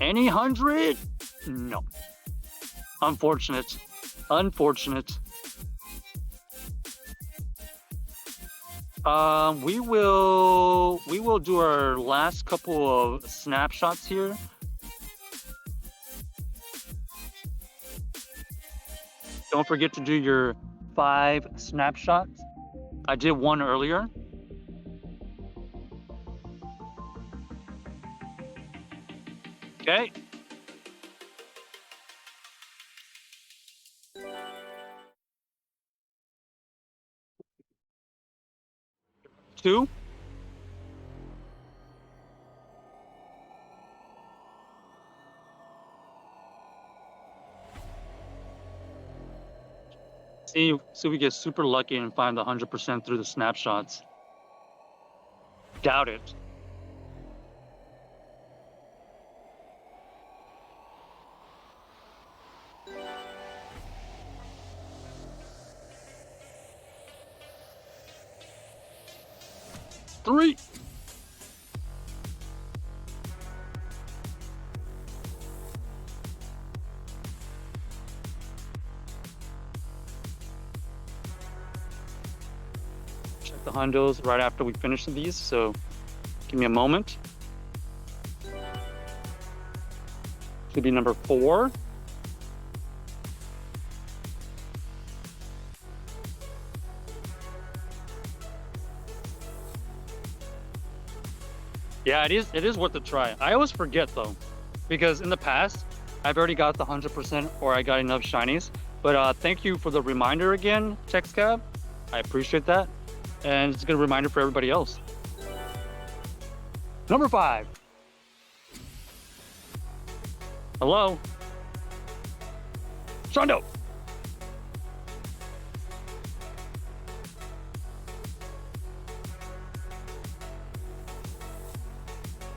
Speaker 1: Any 100? No. Unfortunate. Unfortunate. We will do our last couple of snapshots here. Don't forget to do your 5 snapshots. I did one earlier. Okay. Two. See if we get super lucky and find the 100% through the snapshots. Doubt it. Three. Check the hundos right after we finish these, so give me a moment. Should be number 4. Yeah, it is worth a try. I always forget though, because in the past I've already got the 100% or I got enough shinies. But thank you for the reminder again, TextCab. I appreciate that, and it's a good reminder for everybody else. Number 5. Hello, Shondo.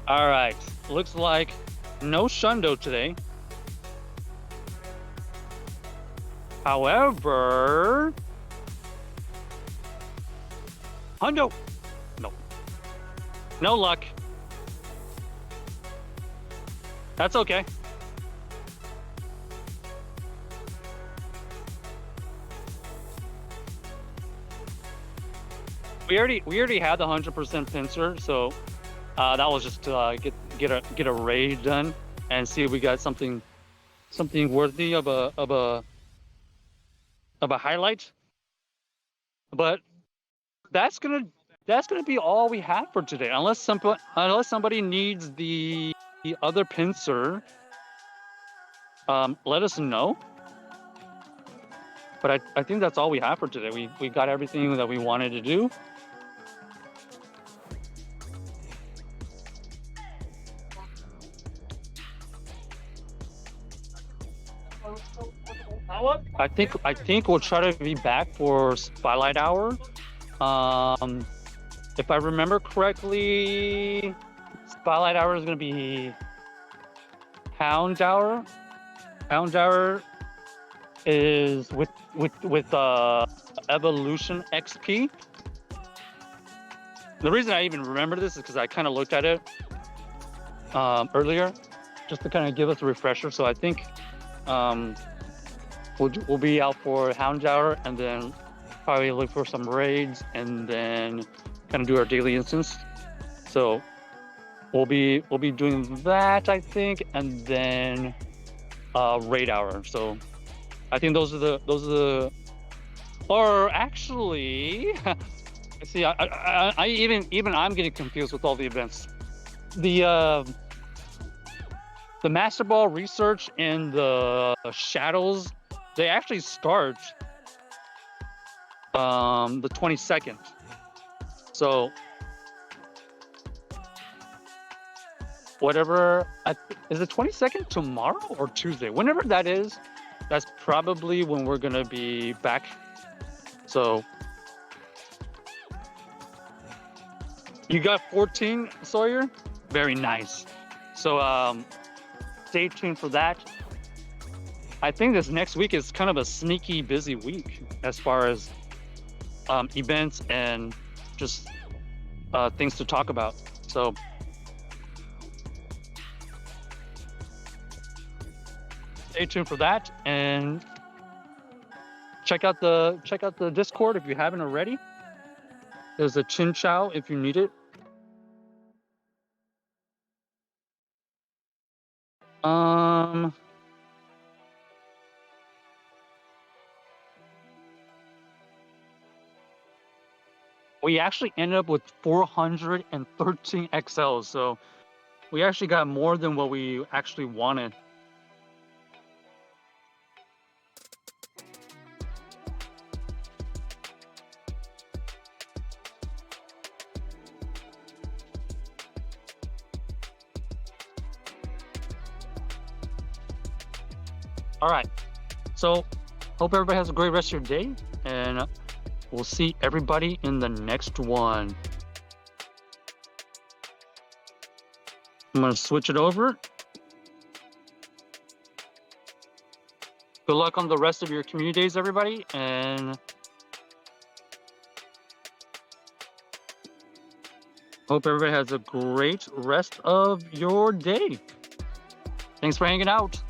Speaker 1: All right, looks like no Shundo today. However, Hundo. No. No luck. That's okay. We already had the 100% Pinsir, so that was just to get a raid done and see if we got something worthy of a highlight. But that's gonna be all we have for today, unless somebody needs the other Pinsir. Let us know. But I think that's all we have for today. We got everything that we wanted to do. I think we'll try to be back for Spotlight Hour. If I remember correctly, Spotlight Hour is gonna be Hound Hour. Hound Hour is with Evolution XP. The reason I even remember this is because I kind of looked at it earlier, just to kind of give us a refresher. So I think we'll be out for Hound Hour, and then probably look for some raids, and then kind of do our daily instance. So we'll be doing that, I think, and then raid hour. So I think those are the or actually see, I even I'm getting confused with all the events. The Master Ball research and the shadows, they actually start the 22nd. So whatever, is the 22nd tomorrow or Tuesday? Whenever that is, that's probably when we're gonna be back. So you got 14, Sawyer? Very nice. So stay tuned for that. I think this next week is kind of a sneaky busy week as far as events and just things to talk about. So stay tuned for that, and check out the Discord if you haven't already. There's a Chin Chow if you need it. We actually ended up with 413 XLs, so we actually got more than what we actually wanted. All right, so hope everybody has a great rest of your day, and we'll see everybody in the next one. I'm gonna switch it over. Good luck on the rest of your community days, everybody, and hope everybody has a great rest of your day. Thanks for hanging out.